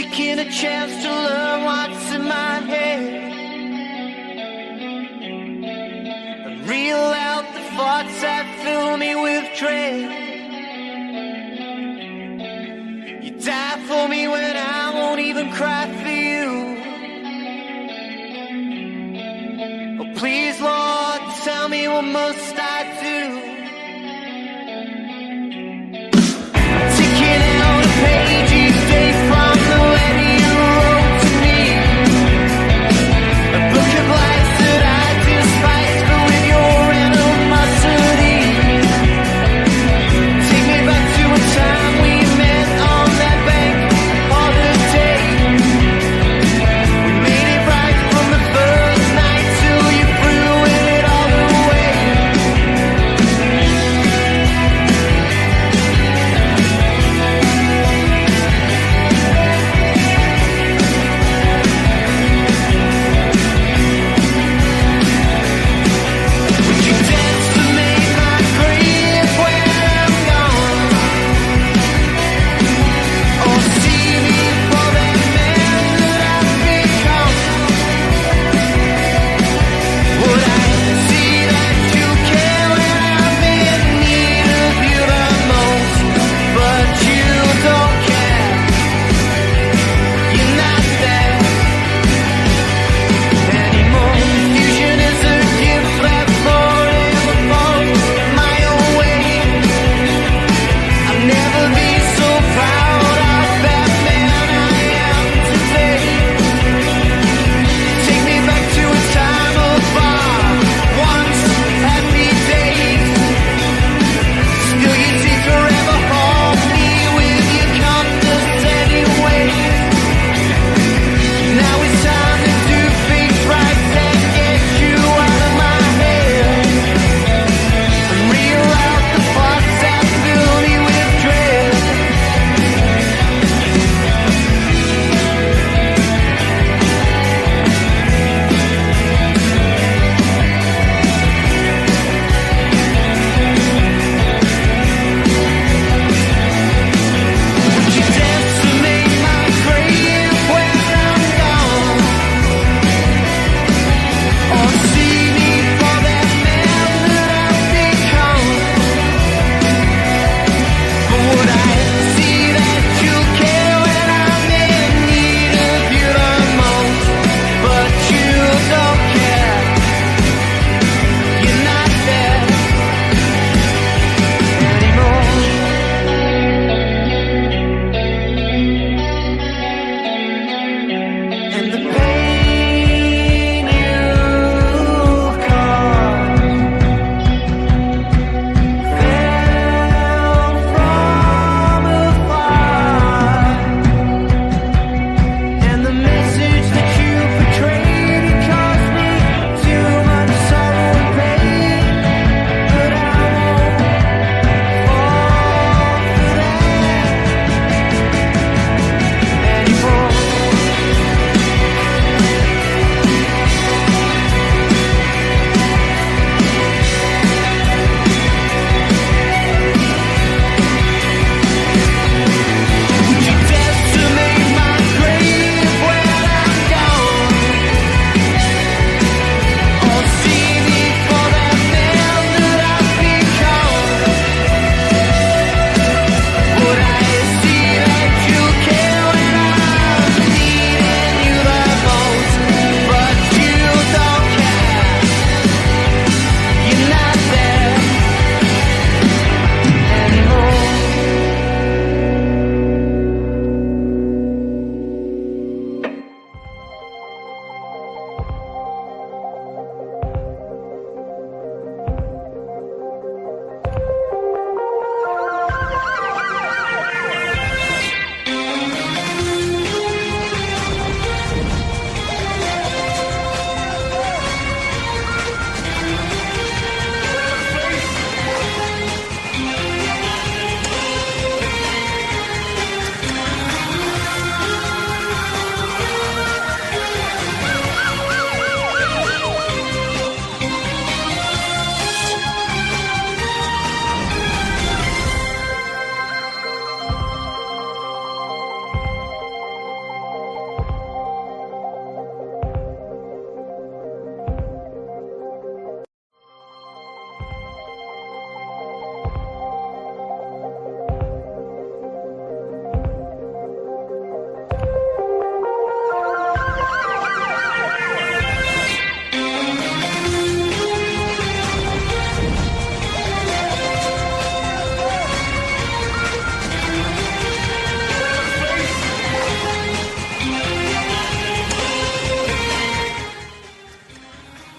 taking a chance to learn what's in my head. And reel out the thoughts that fill me with dread. You die for me when I won't even cry for you. Oh please Lord, tell me what must I do? Taking out a page each day from the letter you wrote to me. A book of lies that I despise, but with your animosity. Take me back to a time we met on that bank holiday. We made it right from the first night till you threw it all away.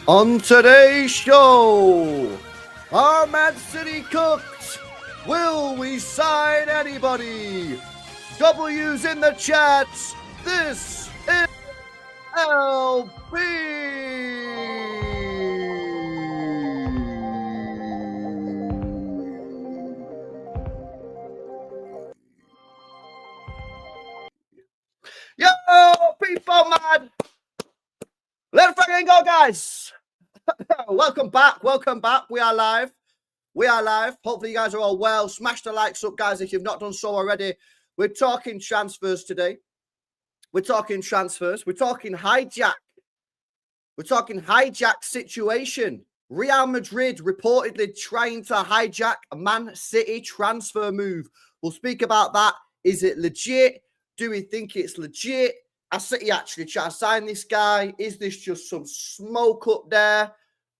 On today's show, are Man City cooked? Will we sign anybody? W's in the chat. This is LB. Yo, people, man. Let's fucking go, guys. Welcome back. We are live. Hopefully you guys are all well. Smash the likes up, guys, if you've not done so already. We're talking transfers today. We're talking hijack. We're talking hijack situation. Real Madrid reportedly trying to hijack a Man City transfer move. We'll speak about that. Is it legit? Do we think it's legit? Are City actually trying to sign this guy? Is this just some smoke up there?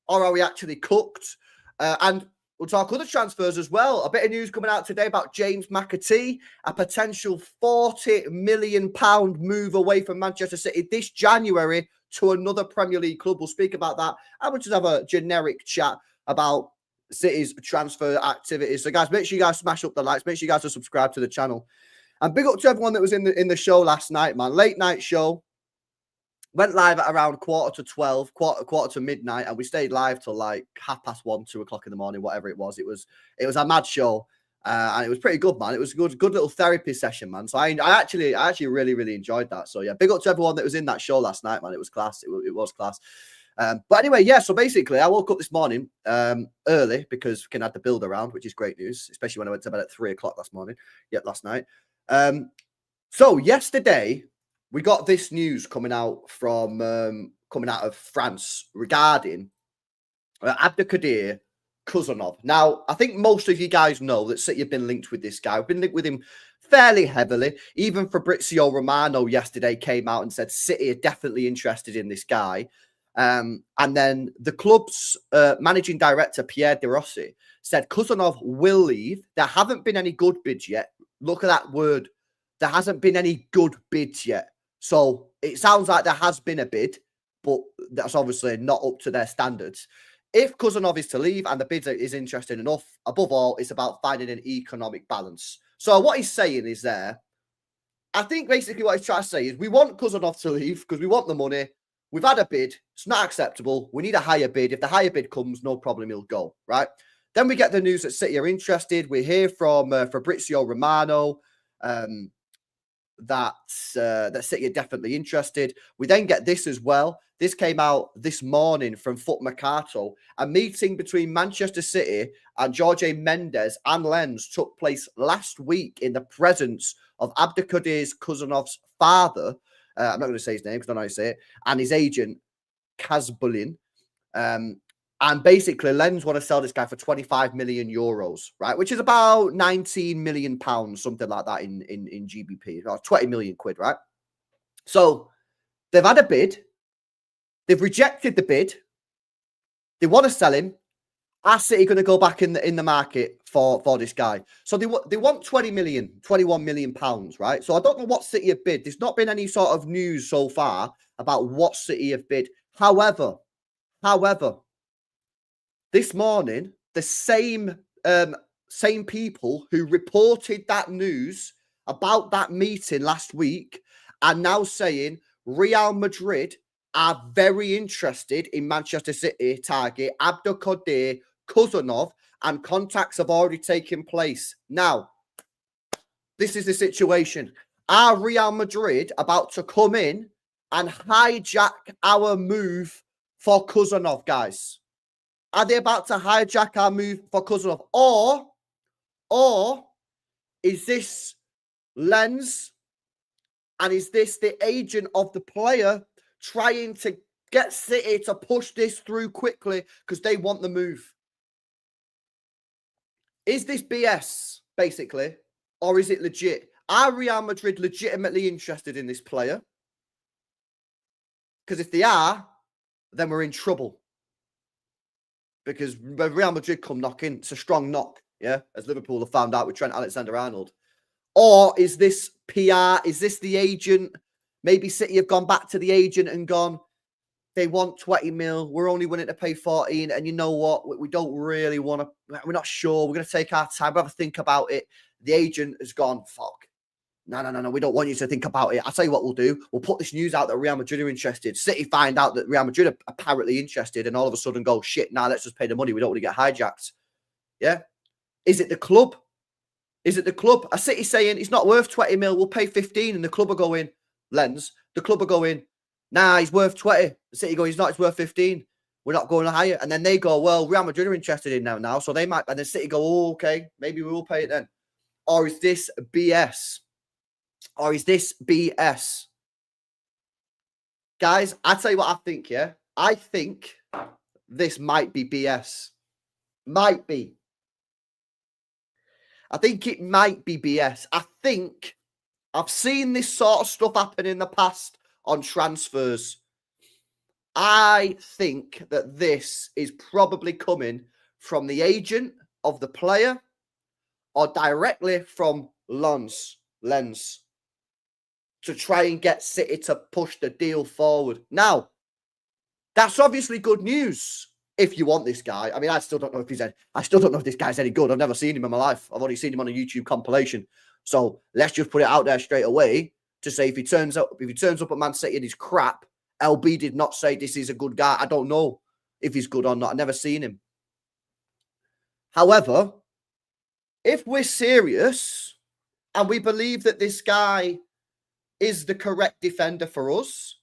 Or are we actually cooked? And we'll talk other transfers as well. A bit of news coming out today about James McAtee, a potential £40 million move away from Manchester City this January to another Premier League club. We'll speak about that. And we'll just have a generic chat about City's transfer activities. So, guys, make sure you guys smash up the likes. Make sure you guys are subscribed to the channel. And big up to everyone that was in the show last night, man. Late night show. Went live at around quarter to midnight, and we stayed live till like 1:30, 2 o'clock in the morning, whatever it was. It was a mad show, and it was pretty good, man. It was a good little therapy session, man. So I actually really enjoyed that. So yeah, big up to everyone that was in that show last night, man. It was class. It was class. But anyway, yeah. So basically, I woke up this morning early because we can have the build around, which is great news, especially when I went to bed at 3 o'clock last night. So yesterday, we got this news coming out of France regarding Abdukodir Khusanov. Now, I think most of you guys know that City have been linked with this guy. We've been linked with him fairly heavily. Even Fabrizio Romano yesterday came out and said City are definitely interested in this guy. And then the club's managing director, Pierre De Rossi, said Khusanov will leave. There haven't been any good bids yet. Look at that word. There hasn't been any good bids yet. So it sounds like there has been a bid, but that's obviously not up to their standards. If Khusanov is to leave and the bid is interesting enough, above all, it's about finding an economic balance. So what he's saying is I think basically what he's trying to say is we want Khusanov to leave because we want the money. We've had a bid. It's not acceptable. We need a higher bid. If the higher bid comes, no problem, he'll go, right? Then we get the news that City are interested. We hear from Fabrizio Romano that City are definitely interested. We then get this as well. This came out this morning from Foot Mercato. A meeting between Manchester City and Jorge Mendes and Lens took place last week in the presence of Abdukodir Khusanov's father. I'm not going to say his name because I don't know how to say it. And his agent, Kazbulin. And basically, Lens want to sell this guy for 25 million euros, right? Which is about 19 million pounds, something like that in GBP, or 20 million quid, right? So they've had a bid. They've rejected the bid. They want to sell him. Are City going to go back in the market for this guy? So they want 21 million pounds, right? So I don't know what City have bid. There's not been any sort of news so far about what City have bid. However, this morning, the same people who reported that news about that meeting last week are now saying Real Madrid are very interested in Manchester City target Abdukodir Khusanov, and contacts have already taken place. Now, this is the situation. Are Real Madrid about to come in and hijack our move for Khusanov, guys? Are they about to hijack our move for Khusanov? Or is this Lens and is this the agent of the player trying to get City to push this through quickly because they want the move? Is this BS, basically, or is it legit? Are Real Madrid legitimately interested in this player? Because if they are, then we're in trouble. Because when Real Madrid come knocking, it's a strong knock, yeah, as Liverpool have found out with Trent Alexander-Arnold. Or is this PR? Is this the agent? Maybe City have gone back to the agent and gone, they want 20 mil. We're only willing to pay 14. And you know what? We don't really want to. We're not sure. We're going to take our time. We'll have a think about it. The agent has gone, fuck. No. We don't want you to think about it. I'll tell you what we'll do. We'll put this news out that Real Madrid are interested. City find out that Real Madrid are apparently interested. And all of a sudden go, shit, let's just pay the money. We don't want to get hijacked. Yeah. Is it the club? Is it the club? A City saying it's not worth 20 mil. We'll pay 15. And the club are going, Lens. The club are going, nah, he's worth 20. The City go, he's not, it's worth 15. We're not going higher. And then they go, well, Real Madrid are interested in now. So they might, and the City go, oh, okay, maybe we will pay it then. Or is this BS? Or is this BS? Guys, I'll tell you what I think, yeah? I think this might be BS. Might be. I think it might be BS. I think I've seen this sort of stuff happen in the past on transfers. I think that this is probably coming from the agent of the player or directly from Lens to try and get City to push the deal forward. Now, that's obviously good news if you want this guy. I mean, I still don't know if this guy's any good. I've never seen him in my life. I've only seen him on a YouTube compilation. So let's just put it out there straight away to say if he turns up at Man City and he's crap, LB did not say this is a good guy. I don't know if he's good or not. I've never seen him. However, if we're serious and we believe that this guy is the correct defender for us,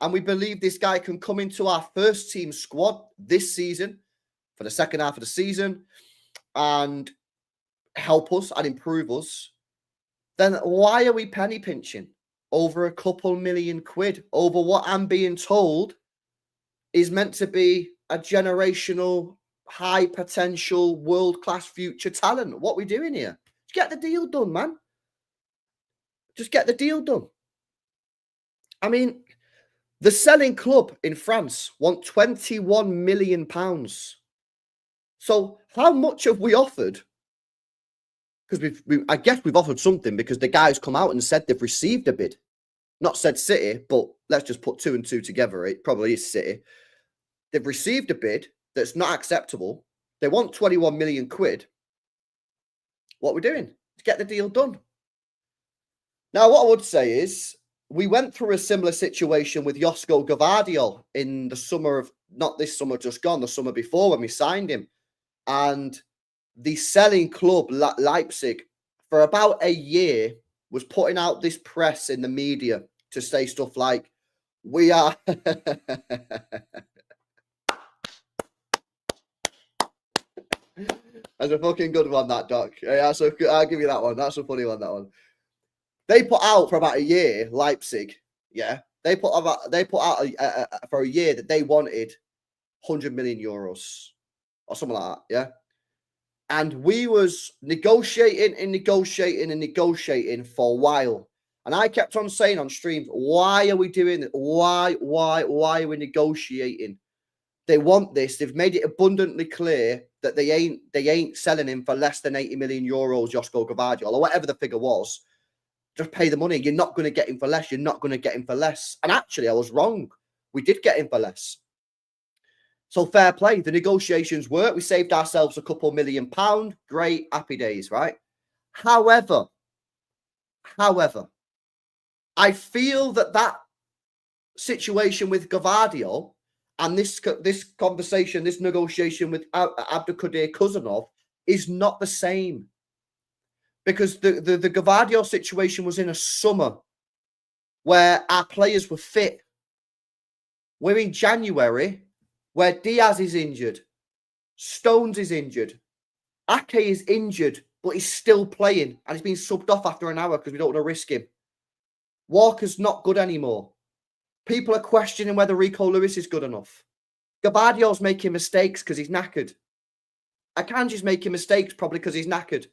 and we believe this guy can come into our first team squad this season for the second half of the season and help us and improve us, then why are we penny pinching over a couple million quid over what I'm being told is meant to be a generational, high potential, world-class future talent? What are we doing here? Just get the deal done, man. Just get the deal done. I mean, the selling club in France want £21 million. So how much have we offered? Because I guess we've offered something because the guys come out and said they've received a bid. Not said City, but let's just put 2 and 2 together. It probably is City. They've received a bid that's not acceptable. They want 21 million quid. What we're doing to get the deal done. Now, what I would say is we went through a similar situation with Josko Gvardiol in the summer of, not this summer just gone, the summer before when we signed him. And the selling club, Leipzig, for about a year was putting out this press in the media to say stuff like, we are... That's a fucking good one, that, Doc. Yeah, so I'll give you that one. That's a funny one, that one. They put out for about a year, Leipzig, yeah. They put out for a year that they wanted 100 million euros or something like that, yeah. And we was negotiating for a while. And I kept on saying on streams, why are we doing it? Why are we negotiating? They want this. They've made it abundantly clear that they ain't selling him for less than 80 million euros, Josko Gvardiol, or whatever the figure was. Just pay the money. You're not going to get him for less. You're not going to get him for less. And actually, I was wrong. We did get him for less. So fair play. The negotiations worked. We saved ourselves a couple £1 million. Great. Happy days, right? However, I feel that situation with Gvardiol and this conversation, this negotiation with Abdukodir Khusanov is not the same. Because the Gvardiol situation was in a summer where our players were fit. We're in January where Diaz is injured. Stones is injured. Ake is injured, but he's still playing. And he's been subbed off after an hour because we don't want to risk him. Walker's not good anymore. People are questioning whether Rico Lewis is good enough. Gvardiol's making mistakes because he's knackered. Akanji's making mistakes probably because he's knackered.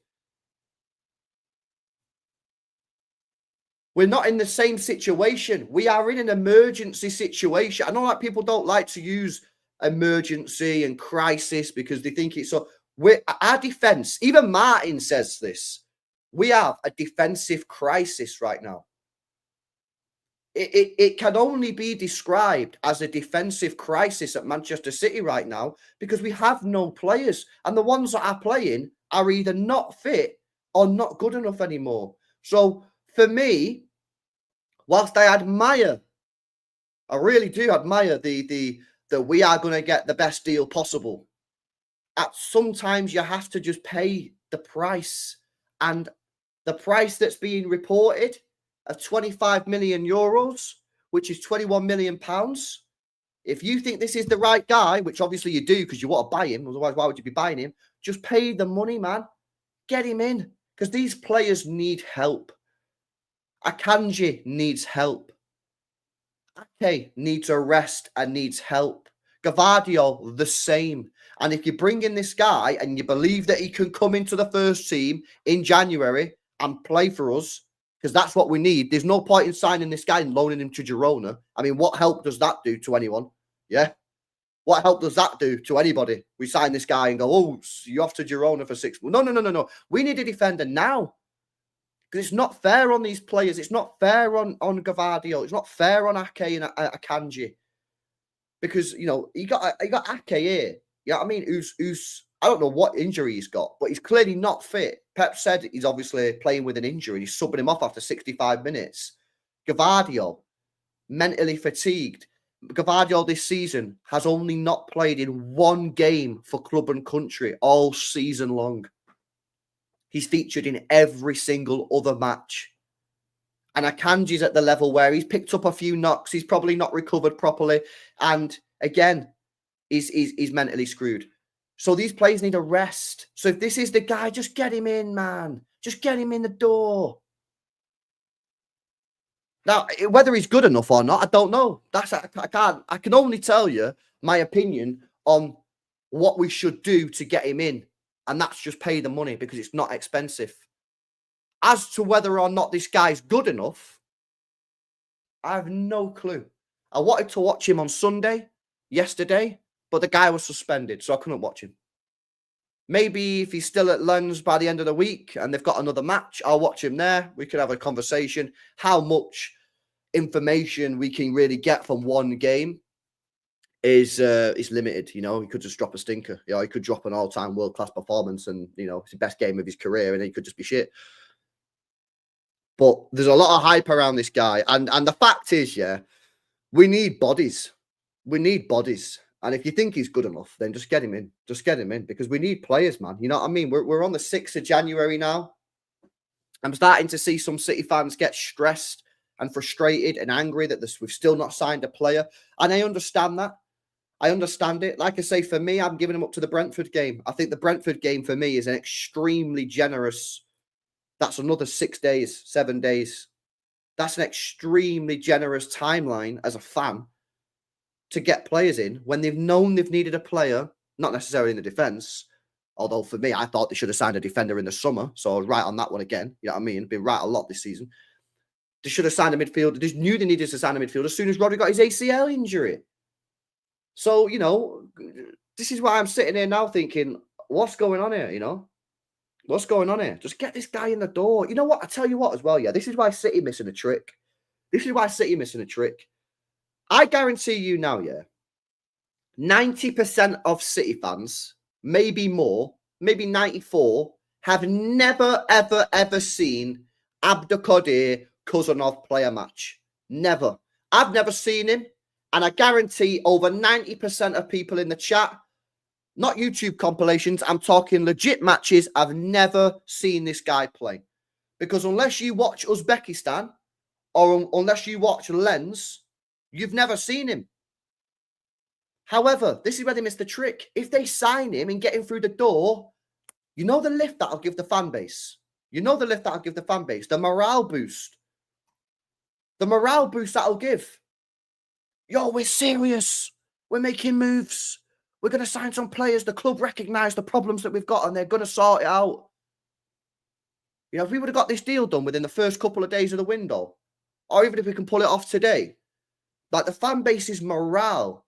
We're not in the same situation. We are in an emergency situation. I know that people don't like to use emergency and crisis because they think it's so. Our defense, even Martin says this, we have a defensive crisis right now. it can only be described as a defensive crisis at Manchester City right now because we have no players. And the ones that are playing are either not fit or not good enough anymore. So for me, whilst I really do admire the that we are going to get the best deal possible, sometimes you have to just pay the price. And the price that's being reported of 25 million euros, which is 21 million pounds. If you think this is the right guy, which obviously you do because you want to buy him, otherwise why would you be buying him? Just pay the money, man. Get him in because these players need help. Akanji needs help. Ake needs a rest and needs help. Gavadio, the same. And if you bring in this guy and you believe that he can come into the first team in January and play for us, because that's what we need. There's no point in signing this guy and loaning him to Girona. I mean, what help does that do to anyone? Yeah? What help does that do to anybody? We sign this guy and go, oh, you're off to Girona for 6 months. No. We need a defender now. Because it's not fair on these players. It's not fair on Gavadio. It's not fair on Ake and Akanji. Because, you know, you got Ake here. You know what I mean? Who's I don't know what injury he's got, but he's clearly not fit. Pep said he's obviously playing with an injury. He's subbing him off after 65 minutes. Gavadio, mentally fatigued. Gavadio this season has only not played in one game for club and country all season long. He's featured in every single other match. And Akanji's at the level where he's picked up a few knocks. He's probably not recovered properly. And again, he's mentally screwed. So these players need a rest. So if this is the guy, just get him in, man. Just get him in the door. Now, whether he's good enough or not, I don't know. I can only tell you my opinion on what we should do to get him in. And that's just pay the money because it's not expensive. As to whether or not this guy's good enough, I have no clue. I wanted to watch him on Sunday, yesterday, but the guy was suspended, so I couldn't watch him. Maybe if he's still at Lens by the end of the week and they've got another match, I'll watch him there. We could have a conversation. How much information we can really get from one game is limited. You know, he could just drop a stinker. You know, he could drop an all-time world-class performance and, you know, it's the best game of his career and he could just be shit. But there's a lot of hype around this guy. And the fact is, yeah, we need bodies. We need bodies. And if you think he's good enough, then just get him in. Just get him in because we need players, man. You know what I mean? We're on the 6th of January now. I'm starting to see some City fans get stressed and frustrated and angry that we've still not signed a player. And I understand that. I understand it. Like I say, for me, I'm giving him up to the Brentford game. I think the Brentford game for me is an extremely generous. That's another 6 days, 7 days. That's an extremely generous timeline as a fan to get players in when they've known they've needed a player, not necessarily in the defence. Although for me, I thought they should have signed a defender in the summer. So I was right on that one again. You know what I mean? Been right a lot this season. They should have signed a midfielder. They knew they needed to sign a midfielder as soon as Rodri got his ACL injury. So, you know, this is why I'm sitting here now thinking, what's going on here, you know? What's going on here? Just get this guy in the door. You know what? I tell you what as well, yeah, this is why City missing a trick. This is why City missing a trick. I guarantee you now, yeah, 90% of City fans, maybe more, maybe 94, have never, ever, ever seen Abdukodir Khusanov play a match. Never. I've never seen him. And I guarantee over 90% of people in the chat, not YouTube compilations, I'm talking legit matches, I've never seen this guy play. Because unless you watch Uzbekistan or unless you watch Lens, you've never seen him. However, this is where they miss the trick. If they sign him and get him through the door, you know the lift that'll give the fan base. You know the lift that'll give the fan base. The morale boost. The morale boost that'll give. Yo, we're serious. We're making moves. We're going to sign some players. The club recognise the problems that we've got and they're going to sort it out. You know, if we would have got this deal done within the first couple of days of the window, or even if we can pull it off today, like the fan base's morale,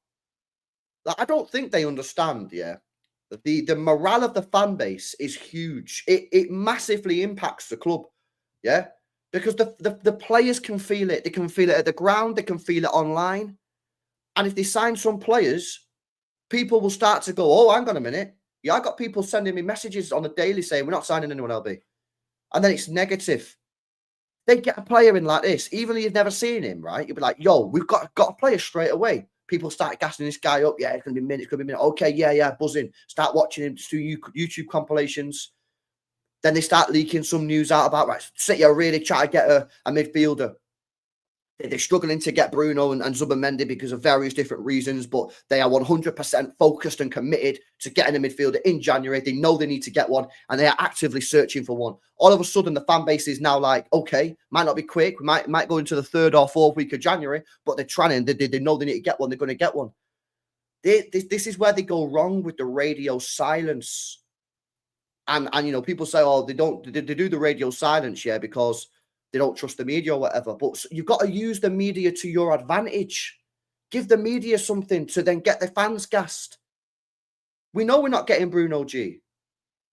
like, I don't think they understand, yeah. The morale of the fan base is huge. It massively impacts the club, yeah. because the players can feel it. They can feel it at the ground. They can feel it online. And if they sign some players, people will start to go, oh, hang on a minute. Yeah, I got people sending me messages on the daily saying, we're not signing anyone, LB. And then it's negative. They get a player in like this, even though you've never seen him, right? You'll be like, yo, we've got a player straight away. People start gassing this guy up. Yeah, it's going to be minutes, it's going to be minutes. Okay, yeah, buzzing. Start watching him, do YouTube compilations. Then they start leaking some news out about, right, City are really trying to get a midfielder. They're struggling to get Bruno and Zubimendi because of various different reasons, but they are 100% focused and committed to getting a midfielder in January. They know they need to get one, and they are actively searching for one. All of a sudden, the fan base is now like, okay, might not be quick. We might go into the 3rd or 4th week of January, but they're trying. They know they need to get one. They're going to get one. This is where they go wrong with the radio silence. And you know, people say, oh, they do the radio silence, yeah, because they don't trust the media or whatever. But you've got to use the media to your advantage. Give the media something to then get the fans gassed. We know we're not getting Bruno G.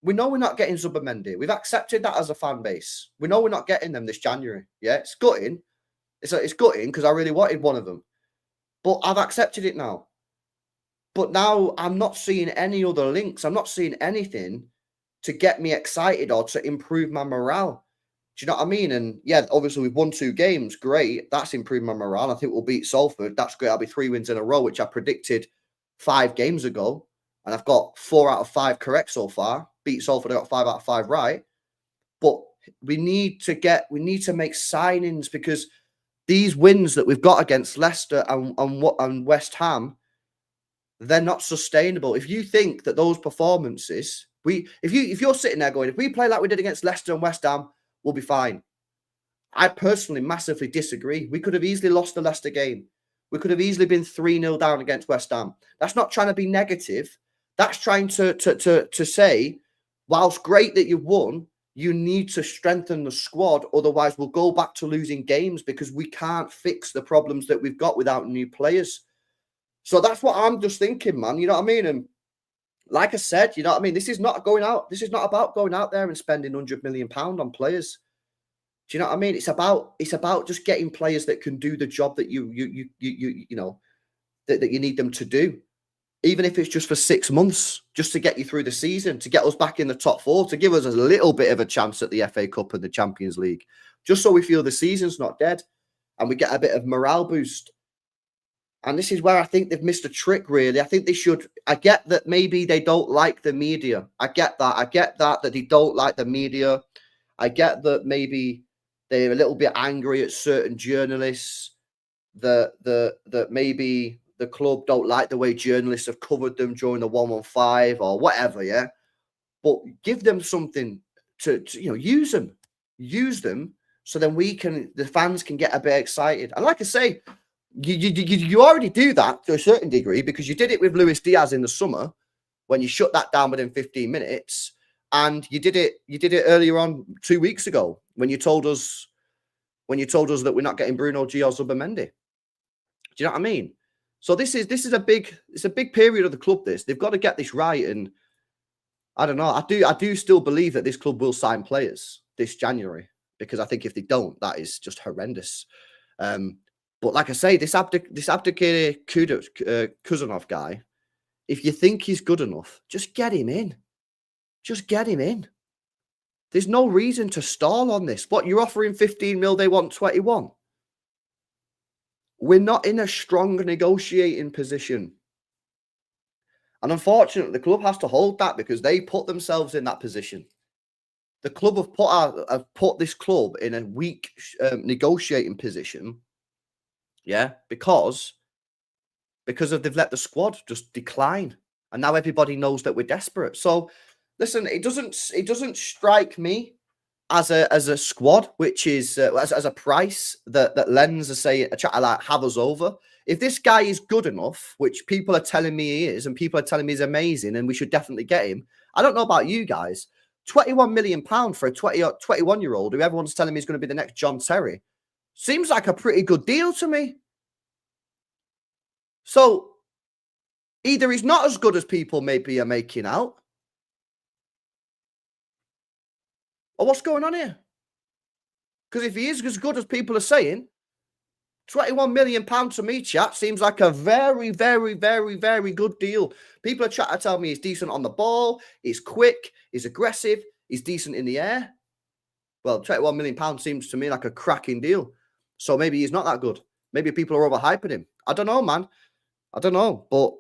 We know we're not getting Zubimendi. We've accepted that as a fan base. We know we're not getting them this January. Yeah, it's gutting. It's gutting because I really wanted one of them. But I've accepted it now. But now I'm not seeing any other links. I'm not seeing anything to get me excited or to improve my morale. Do you know what I mean? And yeah, obviously we've won 2 games. Great. That's improved my morale. I think we'll beat Salford. That's great. I'll be 3 wins in a row, which I predicted 5 games ago. And I've got 4 out of 5 correct so far. Beat Salford, I got 5 out of 5 right. But we need to make signings, because these wins that we've got against Leicester and West Ham, they're not sustainable. If you think that those performances, if you're sitting there going, if we play like we did against Leicester and West Ham, we'll be fine. I personally massively disagree. We could have easily lost the Leicester game. We could have easily been 3-0 down against West Ham. That's not trying to be negative. That's trying to say, whilst great that you won, you need to strengthen the squad. Otherwise, we'll go back to losing games, because we can't fix the problems that we've got without new players. So that's what I'm just thinking, man. You know what I mean? And like I said, you know what I mean? This is not about going out there and spending £100 million on players. Do you know what I mean? It's about just getting players that can do the job that you know that you need them to do. Even if it's just for 6 months, just to get you through the season, to get us back in the top 4, to give us a little bit of a chance at the FA Cup and the Champions League, just so we feel the season's not dead and we get a bit of morale boost. And this is where I think they've missed a trick, really. I think they should. I get that maybe they don't like the media. I get that they don't like the media. I get that maybe they're a little bit angry at certain journalists, that maybe the club don't like the way journalists have covered them during the 115 or whatever, yeah? But give them something to use them so then the fans can get a bit excited. And like I say, you already do that to a certain degree, because you did it with Luis Diaz in the summer when you shut that down within 15 minutes, and you did it earlier on 2 weeks ago when you told us that we're not getting Bruno G or Zubimendi. Do you know what I mean? So this is a big period of the club. They've got to get this right, and I don't know. I do still believe that this club will sign players this January, because I think if they don't, that is just horrendous. But like I say, this Abdukodir Khusanov guy, if you think he's good enough, just get him in. Just get him in. There's no reason to stall on this. What, you're offering 15 mil, they want 21. We're not in a strong negotiating position. And unfortunately, the club has to hold that, because they put themselves in that position. The club have put this club in a weak negotiating position. Yeah, because they've let the squad just decline, and now everybody knows that we're desperate. So, listen, it doesn't strike me as a squad which is as a price that lends have us over. If this guy is good enough, which people are telling me he is, and people are telling me he's amazing, and we should definitely get him. I don't know about you guys. £21 million for a 21-year-old who everyone's telling me is going to be the next John Terry. Seems like a pretty good deal to me. So either he's not as good as people maybe are making out, or what's going on here? Because if he is as good as people are saying, £21 million to me, chat, seems like a very, very, very, very good deal. People are trying to tell me he's decent on the ball, he's quick, he's aggressive, he's decent in the air. Well, £21 million seems to me like a cracking deal. So maybe he's not that good. Maybe people are overhyping him. I don't know, man. I don't know. But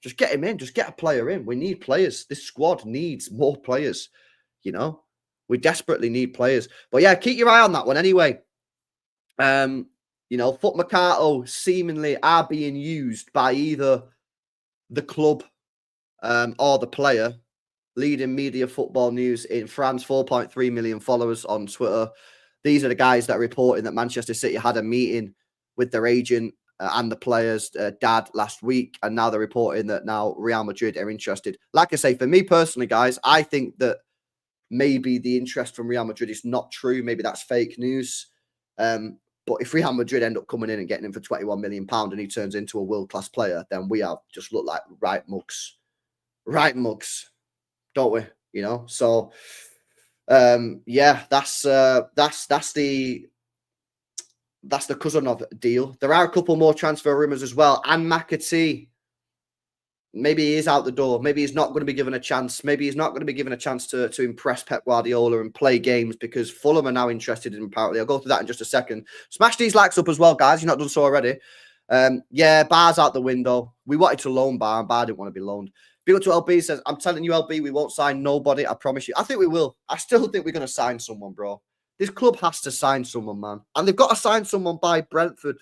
just get him in. Just get a player in. We need players. This squad needs more players. You know, we desperately need players. But yeah, keep your eye on that one anyway. You know, Foot McAtee seemingly are being used by either the club or the player. Leading media football news in France, 4.3 million followers on Twitter. These are the guys that are reporting that Manchester City had a meeting with their agent and the player's dad last week. And now they're reporting that now Real Madrid are interested. Like I say, for me personally, guys, I think that maybe the interest from Real Madrid is not true. Maybe that's fake news. But if Real Madrid end up coming in and getting him for £21 million and he turns into a world-class player, then we have just look like right mugs. Right mugs. Don't we? You know, so yeah, that's the Khusanov deal. There are a couple more transfer rumors as well. And McAtee, maybe he is out the door. Maybe he's not going to be given a chance. Maybe he's not going to be given a chance to impress Pep Guardiola and play games because Fulham are now interested in him, apparently. I'll go through that in just a second. Smash these likes up as well, guys. You've not done so already. Yeah, Bar's out the window. We wanted to loan Bar, and Bar didn't want to be loaned. Big up to LB says, I'm telling you, LB, we won't sign nobody. I promise you. I think we will. I still think we're going to sign someone, bro. This club has to sign someone, man. And they've got to sign someone by Brentford.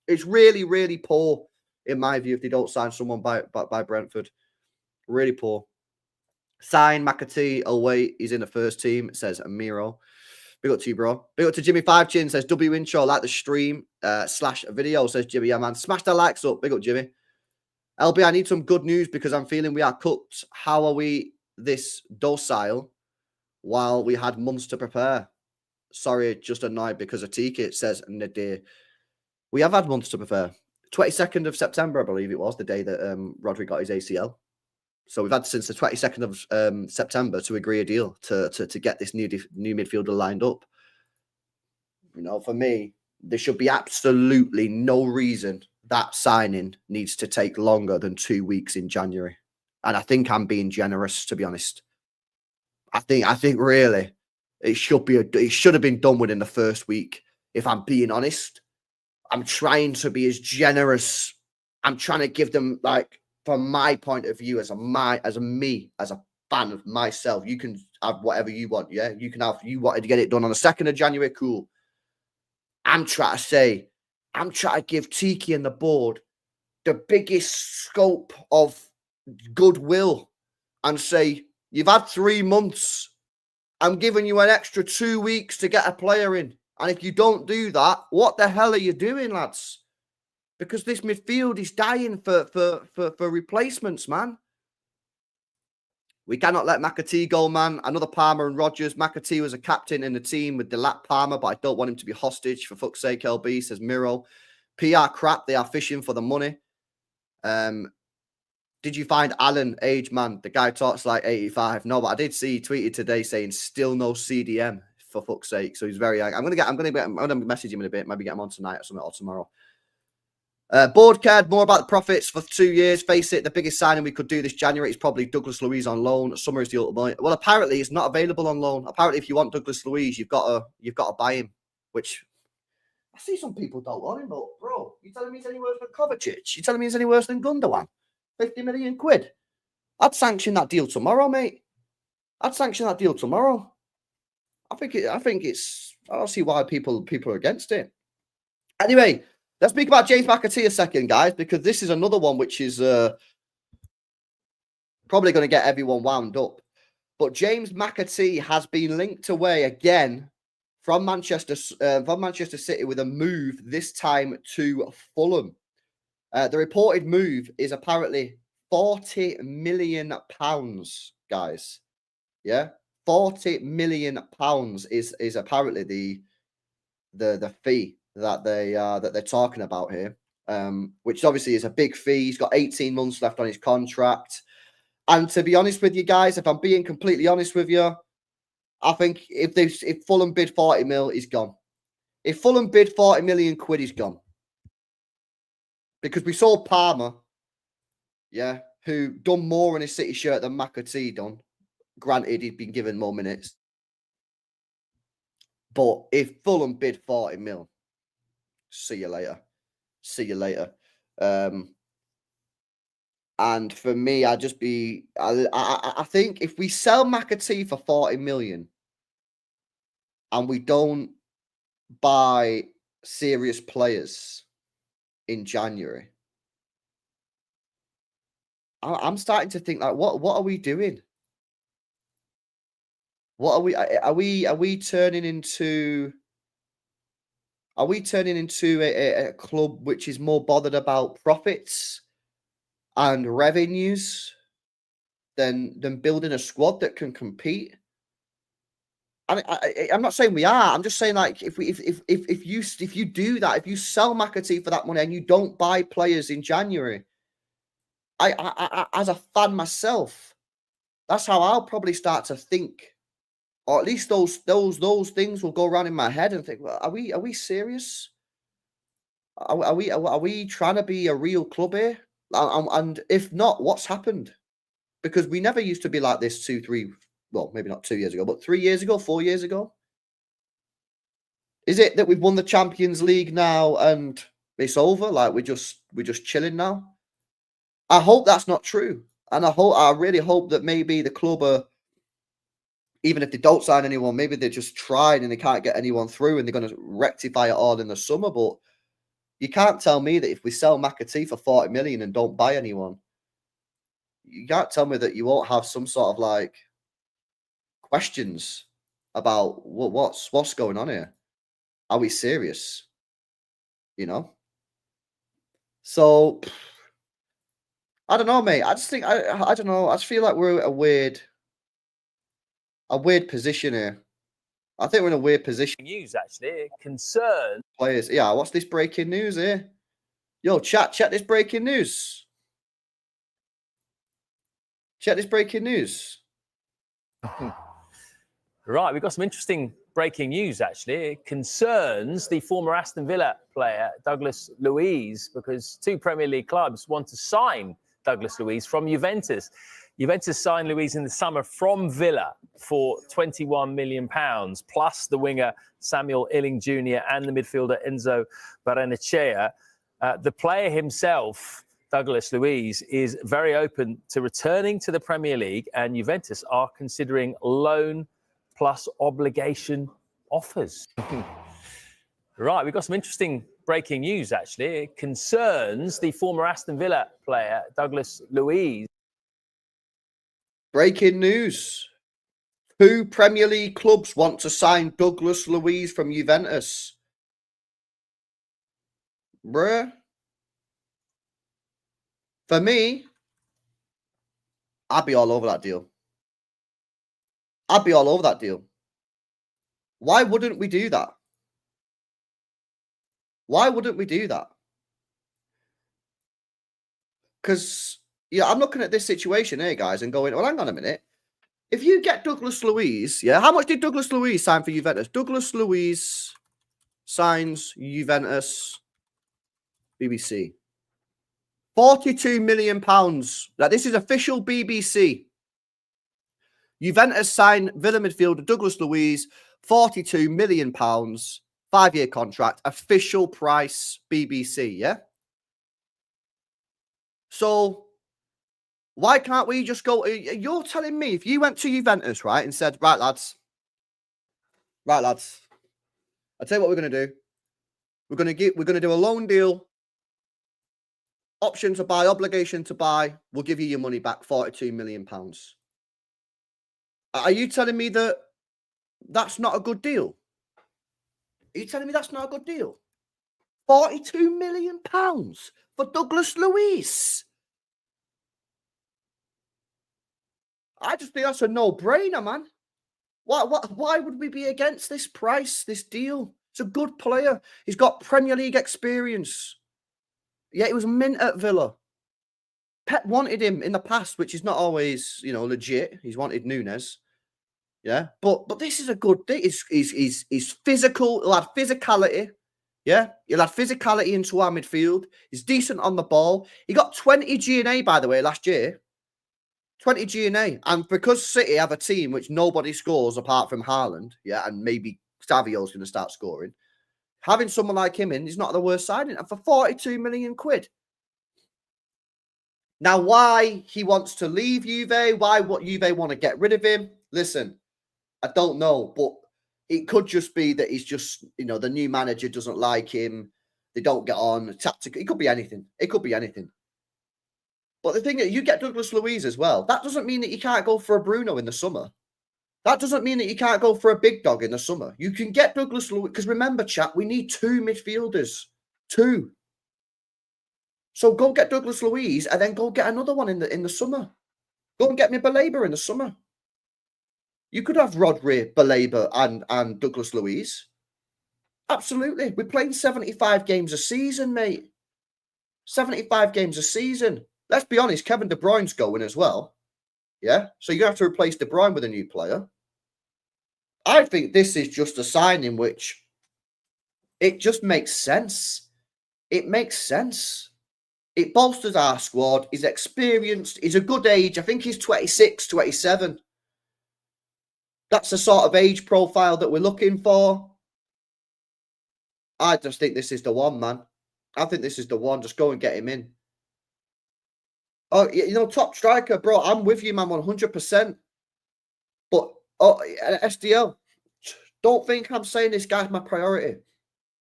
It's really, really poor, in my view, if they don't sign someone by Brentford. Really poor. Sign McAtee away. He's in the first team, says Amiro. Big up to you, bro. Big up to Jimmy Five Chin, says W Intro, like the stream / video, says Jimmy. Yeah, man. Smash the likes up. Big up, Jimmy. LB, I need some good news because I'm feeling we are cooked. How are we this docile while we had months to prepare? Sorry, just annoyed because of Tiki, says Nadir. We have had months to prepare. 22nd of September, I believe it was, the day that Rodri got his ACL. So we've had since the 22nd of September to agree a deal to get this new midfielder lined up. You know, for me, there should be absolutely no reason that signing needs to take longer than 2 weeks in January. And I think I'm being generous, to be honest. I think really it should have been done within the first week. If I'm being honest, I'm trying to be as generous. I'm trying to give them, like, from my point of view, as a fan of myself, you can have whatever you want. Yeah, you can have, you wanted to get it done on the 2nd of January. Cool. I'm trying to give Tiki and the board the biggest scope of goodwill and say, you've had 3 months. I'm giving you an extra 2 weeks to get a player in. And if you don't do that, what the hell are you doing, lads? Because this midfield is dying for replacements, man. We cannot let McAtee go, man. Another Palmer and Rodgers. McAtee was a captain in the team with the lap Palmer, but I don't want him to be hostage. For fuck's sake, LB, says Miro. PR crap. They are fishing for the money. Did you find Alan, age man? The guy talks like 85. No, but I did see he tweeted today saying still no CDM, for fuck's sake. So he's very. I'm gonna message him in a bit. Maybe get him on tonight or something, or tomorrow. Board cared more about the profits for 2 years. Face it, the biggest signing we could do this January is probably Douglas Luiz on loan. Summer is the ultimate. Well, apparently it's not available on loan. Apparently, if you want Douglas Luiz, you've got to buy him. Which I see some people don't want him, but bro, you telling me he's any worse than Kovacic? You telling me he's any worse than Gundogan? 50 million quid. I'd sanction that deal tomorrow, mate. I'd sanction that deal tomorrow. I think it's. I don't see why people are against it. Anyway. Let's speak about James McAtee a second, guys, because this is another one which is probably going to get everyone wound up. But James McAtee has been linked away again from Manchester City with a move, this time to Fulham. The reported move is apparently £40 million, guys. Yeah, £40 million is apparently the fee that they're talking about here, which obviously is a big fee. He's got 18 months left on his contract. And to be honest with you guys, if I'm being completely honest with you, I think if Fulham bid 40 mil, he's gone. If Fulham bid 40 million quid, he's gone. Because we saw Palmer, yeah, who done more in his City shirt than McAtee done. Granted, he'd been given more minutes. But if Fulham bid 40 mil, see you later. See you later. And for me, I think if we sell McAtee for 40 million and we don't buy serious players in January, I'm starting to think like, what are we doing? What are we turning into? Are we turning into a club which is more bothered about profits and revenues than building a squad that can compete? I'm not saying we are. I'm just saying, like, if you do that, if you sell McAtee for that money and you don't buy players in January, I as a fan myself, that's how I'll probably start to think, or at least those things will go around in my head and think, well, are we serious? Are we trying to be a real club here? And if not, what's happened? Because we never used to be like this 2-3. Well, maybe not 2 years ago, but 3 years ago, 4 years ago. Is it that we've won the Champions League now and it's over? Like we're just chilling now? I hope that's not true. And I really hope that maybe the club are, even if they don't sign anyone, maybe they just tried and they can't get anyone through and they're going to rectify it all in the summer. But you can't tell me that if we sell McAtee for 40 million and don't buy anyone, you can't tell me that you won't have some sort of like questions about what's going on here. Are we serious? You know? So I don't know, mate. I just think I don't know. I just feel like we're a weird position here. I think we're in a weird position. News actually concern Players. Yeah, what's this breaking news here? Yo, chat, check this breaking news. Check this breaking news. Right, we've got some interesting breaking news, actually. It concerns the former Aston Villa player, Douglas Luiz, because 2 Premier League clubs want to sign Douglas Luiz from Juventus. Juventus signed Luiz in the summer from Villa for £21 million, plus the winger Samuel Illing Jr. and the midfielder Enzo Barrenechea. The player himself, Douglas Luiz, is very open to returning to the Premier League, and Juventus are considering loan plus obligation offers. Right, we've got some interesting breaking news, actually. It concerns the former Aston Villa player, Douglas Luiz. Breaking news. 2 Premier League clubs want to sign Douglas Luiz from Juventus. Bruh. For me, I'd be all over that deal. I'd be all over that deal. Why wouldn't we do that? Why wouldn't we do that? Because, yeah, I'm looking at this situation here, guys, and going, well, hang on a minute. If you get Douglas Luiz, yeah, how much did Douglas Luiz sign for Juventus? Douglas Luiz signs Juventus, BBC. £42 million. Now, this is official BBC. Juventus signed Villa midfielder Douglas Luiz, £42 million, 5-year contract, official price BBC, yeah? So, why can't we just go? You're telling me if you went to Juventus, right, and said, right, lads, I'll tell you what we're going to do. We're going to do a loan deal, option to buy, obligation to buy. We'll give you your money back, £42 million. Are you telling me that that's not a good deal? Are you telling me that's not a good deal? £42 million for Douglas Luiz. I just think that's a no-brainer, man. Why would we be against this price, this deal? It's a good player. He's got Premier League experience. Yeah, he was mint at Villa. Pep wanted him in the past, which is not always, legit. He's wanted Nunes. Yeah, but this is a good thing. He's physical. He'll add physicality. Yeah, he'll add physicality into our midfield. He's decent on the ball. He got 20 GNA, by the way, last year. 20 GNA. And because City have a team which nobody scores apart from Haaland, yeah, and maybe Savio's going to start scoring, having someone like him in is not the worst signing. And for 42 million quid. Now, why he wants to leave Juve, why what Juve want to get rid of him, listen, I don't know, but it could just be that he's just, you know, the new manager doesn't like him. They don't get on. Tactical. It could be anything. It could be anything. But the thing is, you get Douglas Luiz as well. That doesn't mean that you can't go for a Bruno in the summer. That doesn't mean that you can't go for a big dog in the summer. You can get Douglas Luiz, because remember, chat, we need 2 midfielders. 2. So go get Douglas Luiz and then go get another one in the summer. Go and get me Baleba in the summer. You could have Rodri, Baleba, and Douglas Luiz. Absolutely. We're playing 75 games a season, mate. 75 games a season. Let's be honest, Kevin De Bruyne's going as well. Yeah? So you have to replace De Bruyne with a new player. I think this is just a signing which it just makes sense. It makes sense. It bolsters our squad. He's experienced. He's a good age. I think he's 26, 27. That's the sort of age profile that we're looking for. I just think this is the one, man. I think this is the one. Just go and get him in. Oh, you know, top striker, bro. I'm with you, man, 100%. But, SDL, don't think I'm saying this guy's my priority.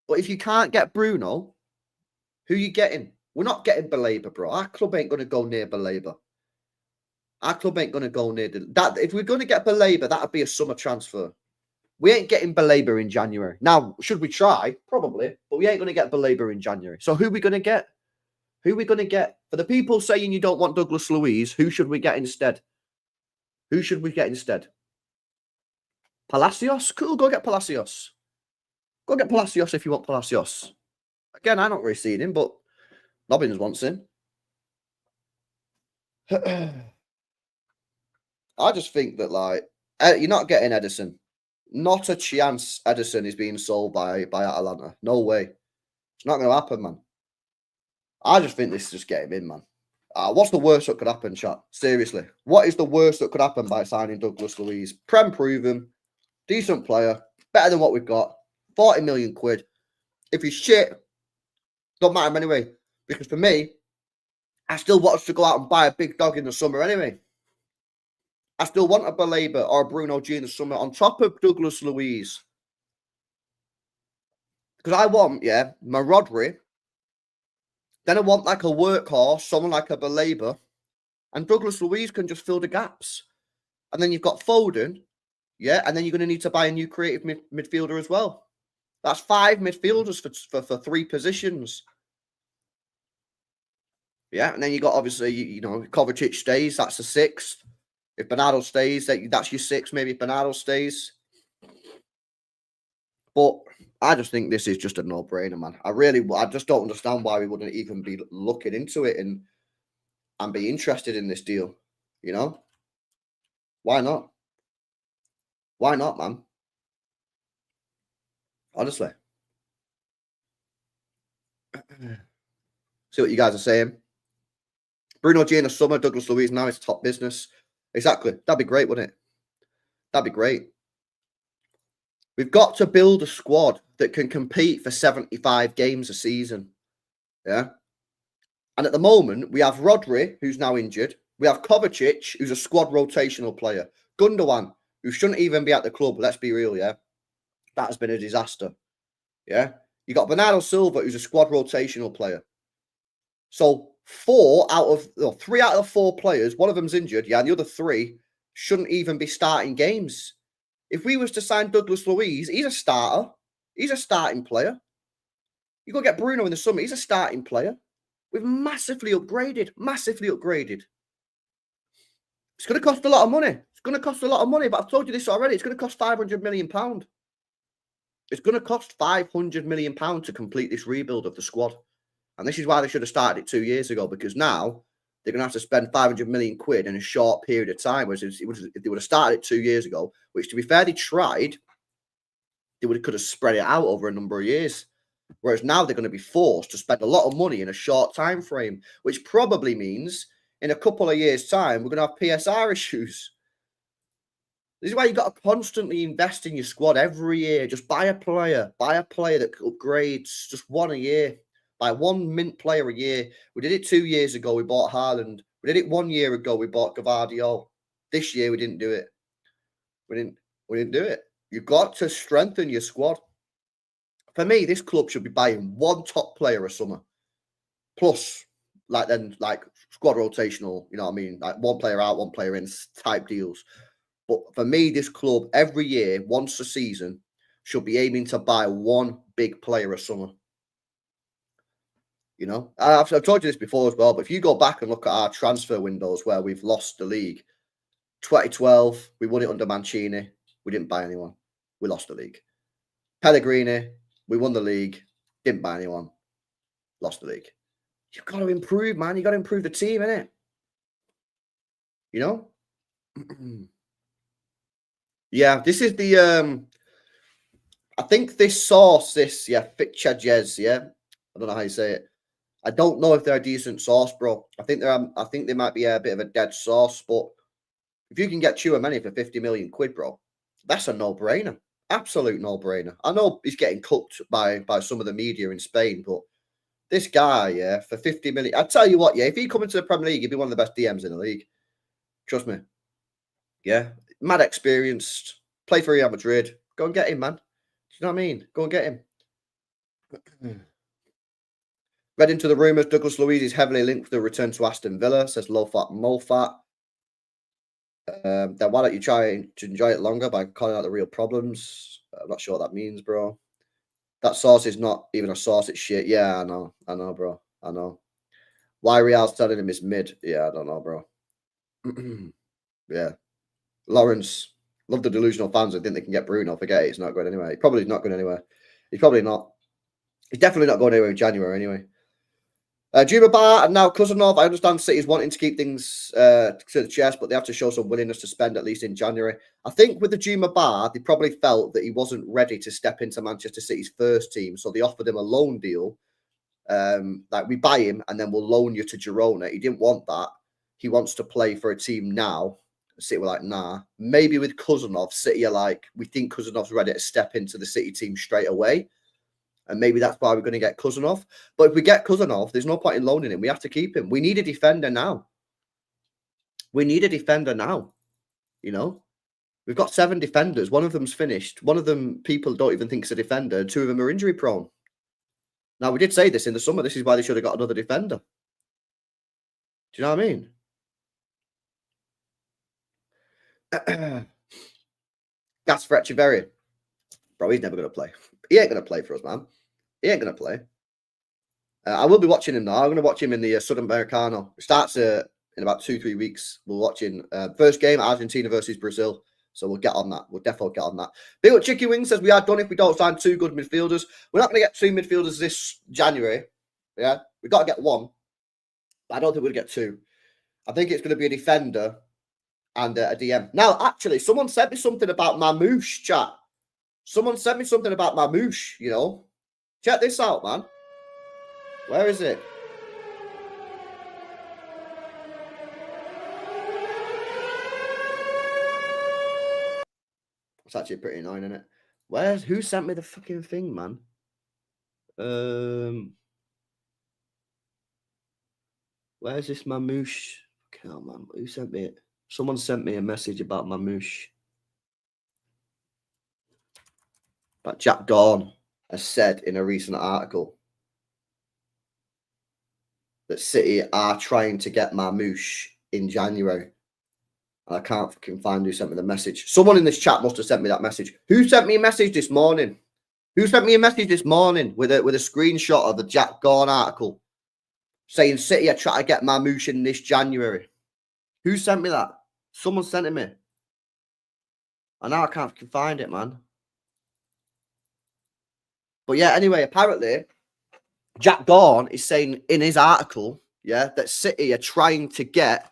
But if you can't get Bruno, who you getting? We're not getting Baleba, bro. Our club ain't going to go near Baleba. Our club ain't going to go near that. If we're going to get Baleba, that would be a summer transfer. We ain't getting Baleba in January. Now, should we try? Probably. But we ain't going to get Baleba in January. So who are we going to get? Who are we going to get? For the people saying you don't want Douglas Luiz, who should we get instead? Who should we get instead? Palacios? Cool, go get Palacios. Go get Palacios if you want Palacios. Again, I'm not really seeing him, but Nobbins wants him. I just think that, like, you're not getting Edison. Not a chance Edison is being sold by Atalanta. No way. It's not going to happen, man. I just think this is just get him in, man. What's the worst that could happen, chat? Seriously. What is the worst that could happen by signing Douglas Luiz? Prem proven, decent player, better than what we've got, 40 million quid. If he's shit, don't matter anyway. Because for me, I still want us to go out and buy a big dog in the summer anyway. I still want a Baleba or a Bruno G in the summer on top of Douglas Luiz. Because I want, yeah, my Rodri. Then I want like a workhorse, someone like a Baleba. And Douglas Luiz can just fill the gaps. And then you've got Foden. Yeah, and then you're going to need to buy a new creative midfielder as well. That's 5 midfielders for 3 positions. Yeah, and then you got obviously, you know, Kovacic stays, that's the 6th. If Bernardo stays, that's your 6th, maybe if Bernardo stays. But I just think this is just a no-brainer, man. I just don't understand why we wouldn't even be looking into it and be interested in this deal. You know? Why not? Why not, man? Honestly. See what you guys are saying. Bruno G in the summer, Douglas Luiz now is top business. Exactly. That'd be great, wouldn't it? That'd be great. We've got to build a squad that can compete for 75 games a season. Yeah. And at the moment, we have Rodri, who's now injured. We have Kovacic, who's a squad rotational player. Gundogan, who shouldn't even be at the club. Let's be real, yeah. That has been a disaster. Yeah. You got Bernardo Silva, who's a squad rotational player. So 3 out of the 4 players, one of them's injured, yeah, and the other 3 shouldn't even be starting games. If we was to sign Douglas Luiz, he's a starter. He's a starting player. You go get Bruno in the summer, he's a starting player. We've massively upgraded. Massively upgraded. It's going to cost a lot of money. It's going to cost a lot of money, but I've told you this already. It's going to cost £500 million. It's going to cost £500 million to complete this rebuild of the squad. And this is why they should have started it 2 years ago, because now they're going to have to spend 500 million quid in a short period of time. Whereas if they would have started it 2 years ago, which to be fair, they tried, they could have spread it out over a number of years. Whereas now they're going to be forced to spend a lot of money in a short time frame, which probably means in a couple of years' time, we're going to have PSR issues. This is why you've got to constantly invest in your squad every year. Just buy a player that upgrades, just one a year. Buy one mint player a year. We did it 2 years ago. We bought Haaland. We did it 1 year ago. We bought Gavardio. This year we didn't do it. We didn't do it. You've got to strengthen your squad. For me, this club should be buying one top player a summer, plus like squad rotational. You know what I mean? Like one player out, one player in type deals. But for me, this club every year, once a season, should be aiming to buy one big player a summer. You know, I've told you this before as well, but if you go back and look at our transfer windows where we've lost the league, 2012, we won it under Mancini. We didn't buy anyone. We lost the league. Pellegrini, we won the league. Didn't buy anyone. Lost the league. You've got to improve, man. You've got to improve the team, innit? You know? Yeah, this is the... I think this sauce, HIJACK, yeah? I don't know how you say it. I don't know if they're a decent sauce, bro. I think they might be a bit of a dead sauce, but if you can get Tchouaméni for 50 million quid, bro, that's a no-brainer. Absolute no-brainer. I know he's getting cooked by some of the media in Spain, but this guy, yeah, for 50 million, I tell you what, yeah, if he come into the Premier League, he'd be one of the best DMs in the league. Trust me. Yeah, mad experienced. Play for Real Madrid. Go and get him, man. Do you know what I mean? Go and get him. Read into the rumours, Douglas Luiz is heavily linked with the return to Aston Villa, says Low Fat Molfat. Then why don't you try to enjoy it longer by calling out the real problems? I'm not sure what that means, bro. That sauce is not even a sauce, it's shit. Yeah, I know, bro. I know. Why Real's telling him it's mid? Yeah, I don't know, bro. Yeah. Lawrence, love the delusional fans who think they can get Bruno. Forget it, it's not going anywhere. He probably is not going anywhere. He's probably not. He's definitely not going anywhere in January anyway. Juma Bar and now Khusanov. I understand City's wanting to keep things to the chest, but they have to show some willingness to spend at least in January. I think with the Juma Bar, they probably felt that he wasn't ready to step into Manchester City's first team, so they offered him a loan deal. Like we buy him and then we'll loan you to Girona. He didn't want that. He wants to play for a team now. City were like, nah. Maybe with Khusanov, City are like, we think Khusanov's ready to step into the City team straight away. And maybe that's why we're going to get Khusanov. But if we get Khusanov, there's no point in loaning him. We have to keep him. We need a defender now. We need a defender now. You know? We've got 7 defenders. One of them's finished. One of them people don't even think is a defender. 2 of them are injury prone. Now, we did say this in the summer. This is why they should have got another defender. Do you know what I mean? That's for Echeverria. Bro, he's never going to play. He ain't going to play for us, man. He ain't going to play. I will be watching him now. I'm going to watch him in the Sudamericano. It starts in about 2-3 weeks. We're watching first game, Argentina versus Brazil. So we'll get on that. We'll definitely get on that. Big up Chicky Wing says we are done if we don't sign 2 good midfielders. We're not going to get 2 midfielders this January. Yeah, we've got to get 1. But I don't think we're going to get 2. I think it's going to be a defender and a DM. Now, actually, someone sent me something about Marmoush, chat. Someone sent me something about Marmoush, you know. Check this out, man. Where is it? It's actually pretty annoying, isn't it? Who sent me the fucking thing, man? Where's this Marmoush? Okay, oh, man. Who sent me it? Someone sent me a message about Marmoush. But Jack Dawn has said in a recent article that City are trying to get Marmoush in January. I can't fucking find who sent me the message. Someone in this chat must have sent me that message. Who sent me a message this morning? Who sent me a message this morning with a screenshot of the Jack Dawn article saying City are trying to get Marmoush in this January? Who sent me that? Someone sent it me. And now I can't fucking find it, man. But yeah, anyway, apparently, Jack Dawn is saying in his article yeah, that City are trying to get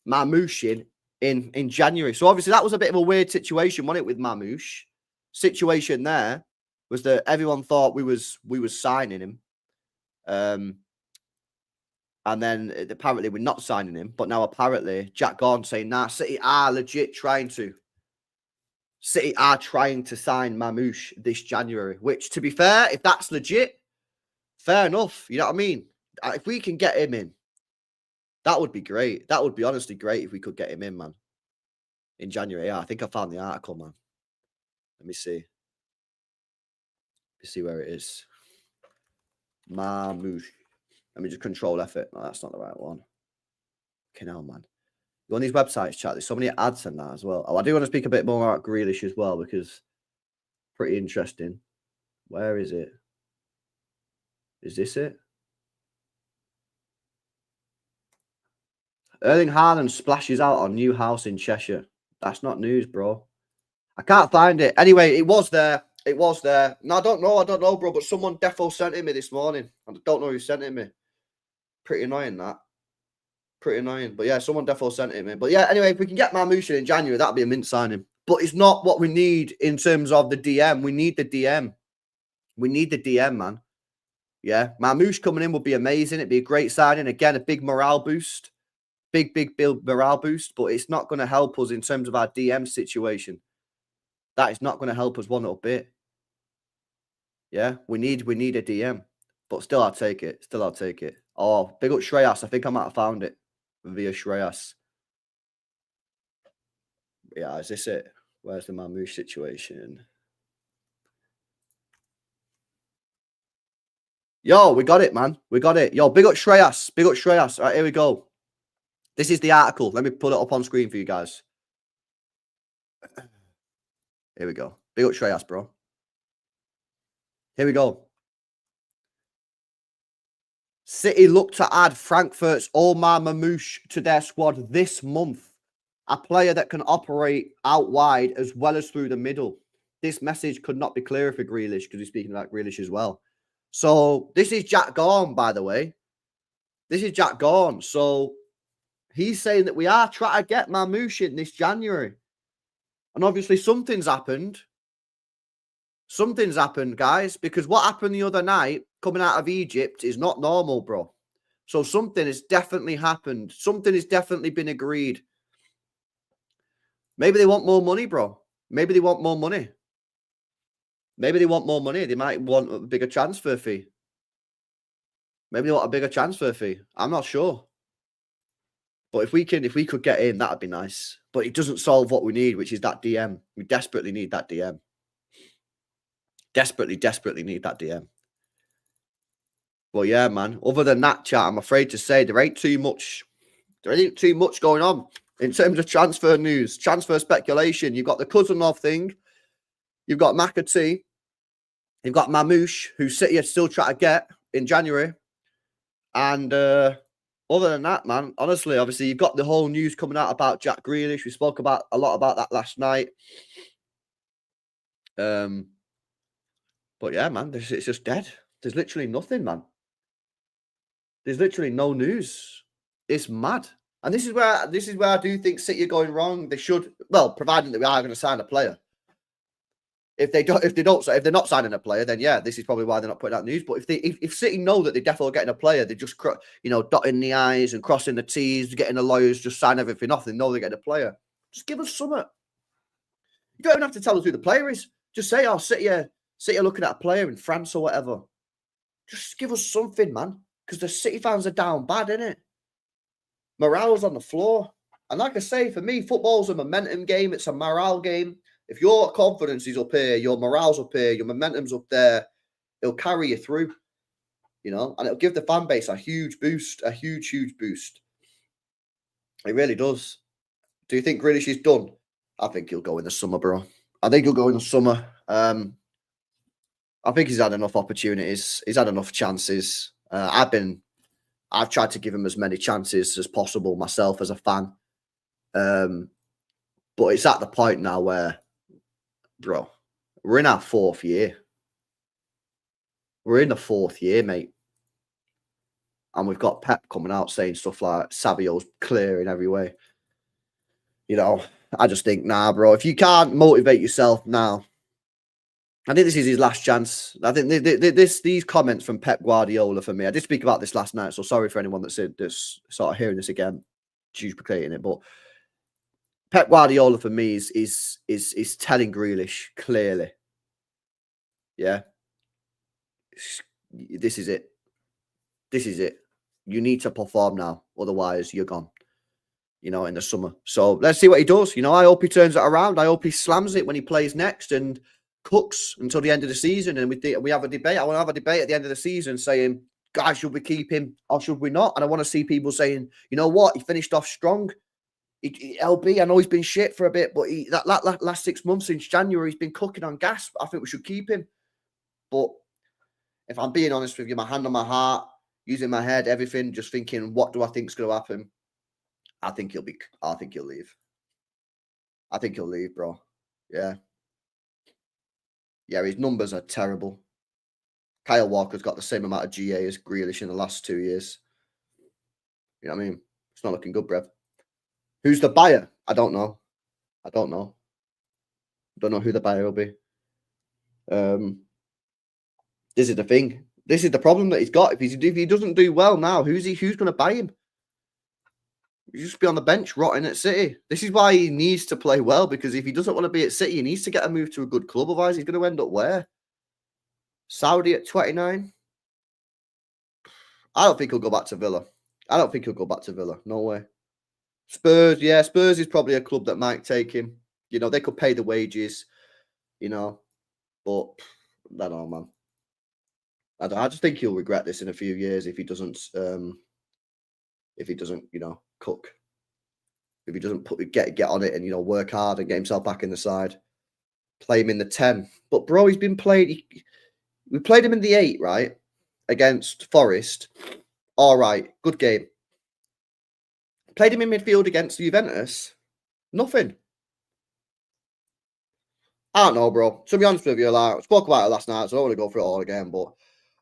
Marmoush in January. So obviously that was a bit of a weird situation, wasn't it, with Marmoush? Situation there was that everyone thought we was signing him. And then apparently we're not signing him. But now apparently Jack Gordon saying, nah, City are legit trying to. City are trying to sign Marmoush this January. Which, to be fair, if that's legit, fair enough. You know what I mean? If we can get him in, that would be great. That would be honestly great if we could get him in, man. In January. Yeah, I think I found the article, man. Let me see. Let me see where it is. Marmoush. Let me just control F it. No, that's not the right one. Okay, now, man. You on these websites, chat? There's so many ads in that as well. Oh, I do want to speak a bit more about Grealish as well because pretty interesting. Where is it? Is this it? Erling Haaland splashes out on new house in Cheshire. That's not news, bro. I can't find it. Anyway, it was there. It was there. No, I don't know, bro. But someone defo sent it me this morning. I don't know who sent it me. Pretty annoying, that. Pretty annoying. But yeah, someone defo sent it me. But yeah, anyway, if we can get Marmoush in January, that'd be a mint signing. But it's not what we need in terms of the DM. We need the DM. We need the DM, man. Yeah, Marmoush coming in would be amazing. It'd be a great signing. Again, a big morale boost. Big morale boost. But it's not going to help us in terms of our DM situation. That is not going to help us one little bit. Yeah, we need a DM. But still, I'll take it. Still, I'll take it. Oh, big up Shreyas. I think I might have found it via Shreyas. Yeah, is this it? Where's the Marmoush situation? Yo, we got it, man. We got it. Yo, big up Shreyas. Big up Shreyas. All right, here we go. This is the article. Let me put it up on screen for you guys. Here we go. Big up Shreyas, bro. Here we go. City look to add Frankfurt's Omar Marmoush to their squad this month. A player that can operate out wide as well as through the middle. This message could not be clearer for Grealish because he's speaking about Grealish as well. So this is Jack Gordon, by the way. This is Jack Gordon. So he's saying that we are trying to get Marmoush in this January. And obviously something's happened. Something's happened, guys, because what happened the other night coming out of Egypt is not normal, bro. So something has definitely happened. Something has definitely been agreed. Maybe they want more money, bro. Maybe they want more money. Maybe they want more money. They might want a bigger transfer fee. Maybe they want a bigger transfer fee. I'm not sure. But if we could get in, that'd be nice. But it doesn't solve what we need, which is that DM. We desperately need that DM. Desperately need that DM. Well, yeah, man. Other than that, chat, I'm afraid to say there ain't too much going on in terms of transfer news, transfer speculation. You've got the Khusanov thing. You've got McAtee. You've got Marmoush, who City are still trying to get in January. And other than that, man, honestly, obviously, you've got the whole news coming out about Jack Grealish. We spoke about a lot about that last night. But yeah, man, it's just dead. There's literally nothing, man. There's literally no news. It's mad. And this is where I do think City are going wrong. They should, well, providing that we are going to sign a player. If they're not signing a player, then yeah, this is probably why they're not putting out news. But if City know that they're definitely getting a player, they're just dotting the I's and crossing the T's, getting the lawyers, just sign everything off. They know they're getting a player. Just give us something. You don't even have to tell us who the player is. Just say, oh, City are looking at a player in France or whatever. Just give us something, man. Because the City fans are down bad, innit? Morale's on the floor. And like I say, for me, football's a momentum game. It's a morale game. If your confidence is up here, your morale's up here, your momentum's up there, it'll carry you through, and it'll give the fan base a huge boost, a huge boost. It really does. Do you think Grealish is done? I think he'll go in the summer, bro. I think he'll go in the summer. I think he's had enough opportunities. He's had enough chances. I've tried to give him as many chances as possible myself as a fan. But it's at the point now where, bro, we're in our 4th year. We're in the 4th year, mate. And we've got Pep coming out saying stuff like Savio's clear in every way. You know, I just think, nah, bro, if you can't motivate yourself now, I think this is his last chance. I think these comments from Pep Guardiola for me, I did speak about this last night, so sorry for anyone that's sort of hearing this again, duplicating it. But Pep Guardiola for me is telling Grealish clearly, yeah, this is it. This is it. You need to perform now, otherwise you're gone. You know, in the summer. So let's see what he does. You know, I hope he turns it around. I hope he slams it when he plays next and cooks until the end of the season. And we have a debate. I want to have a debate at the end of the season saying, guys, should we keep him or should we not? And I want to see people saying, you know what, he finished off strong. LB, I know he's been shit for a bit, but that last 6 months since January, he's been cooking on gas. I think we should keep him. But if I'm being honest with you, my hand on my heart, using my head, everything, just thinking, what do I think is going to happen? I think he'll leave. I think he'll leave, bro. Yeah. Yeah, his numbers are terrible. Kyle Walker's got the same amount of GA as Grealish in the last 2 years. You know what I mean? It's not looking good, bruv. Who's the buyer? I don't know. Don't know who the buyer will be. This is the thing. This is the problem that he's got. If he doesn't do well now, who's going to buy him? You just be on the bench rotting at City. This is why he needs to play well, because if he doesn't want to be at City, he needs to get a move to a good club. Otherwise, he's going to end up where? Saudi at 29? I don't think he'll go back to Villa. No way. Spurs, yeah. Spurs is probably a club that might take him. You know, they could pay the wages, you know. But, I don't know, man. I just think he'll regret this in a few years if he doesn't, you know, cook. If he doesn't get on it and, you know, work hard and get himself back in the side. Play him in the 10. But, bro, he's been played. We played him in the 8, right? Against Forest. All right. Good game. Played him in midfield against Juventus. Nothing. I don't know, bro. To be honest with you, like, I spoke about it last night, so I don't want to go through it all again, but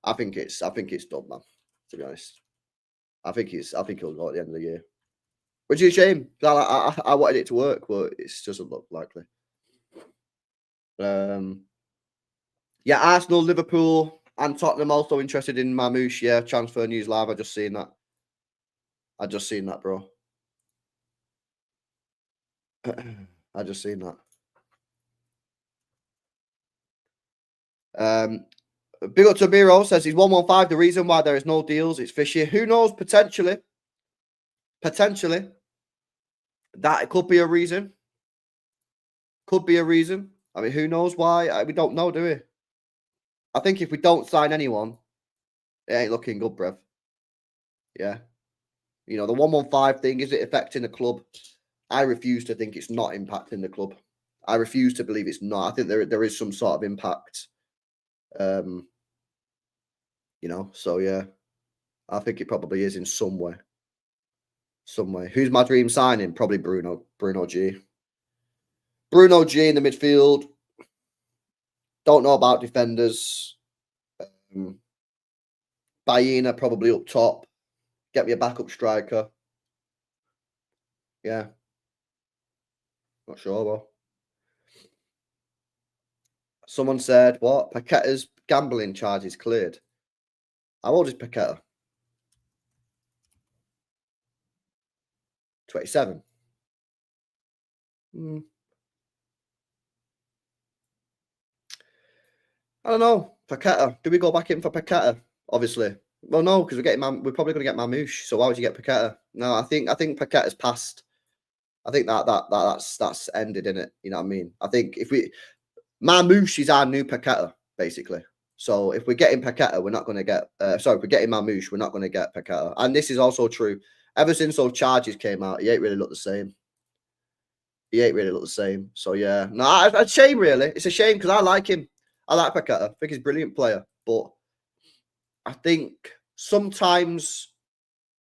I think it's done, man. To be honest. I think he'll go at the end of the year. Which is a shame. I wanted it to work, but it doesn't look likely. Yeah, Arsenal, Liverpool, and Tottenham also interested in Marmoush. Yeah, transfer news live. I just seen that, bro. I just seen that. Big up to Miro says he's 115. The reason why there is no deals, it's fishy. Who knows? Potentially. That it could be a reason. I mean, who knows why? We don't know, do we? I think if we don't sign anyone, it ain't looking good, bruv. Yeah. You know, the 115 thing, is it affecting the club? I refuse to think it's not impacting the club. I refuse to believe it's not. I think there is some sort of impact. You know, so yeah. I think it probably is in some way. Who's my dream signing? Probably Bruno G. Bruno G in the midfield. Don't know about defenders. Baena probably up top. Get me a backup striker. Yeah. Not sure, though. Someone said, what? Paqueta's gambling charges cleared. How old is Paqueta? 27. I don't know. Paqueta. Do we go back in for Paqueta? Obviously. Well, no, because we're probably going to get Marmoush. So why would you get Paqueta? No, I think Paqueta's passed. I think that's ended, in it. You know what I mean? I think Marmoush is our new Paqueta, basically. So if we're getting Paqueta, we're not going to get. If we're getting Marmoush, we're not going to get Paqueta. And this is also true. Ever since those charges came out, he ain't really looked the same. So yeah, no, it's a shame, really. It's a shame because I like him. I like Paqueta. I think he's a brilliant player, but I think sometimes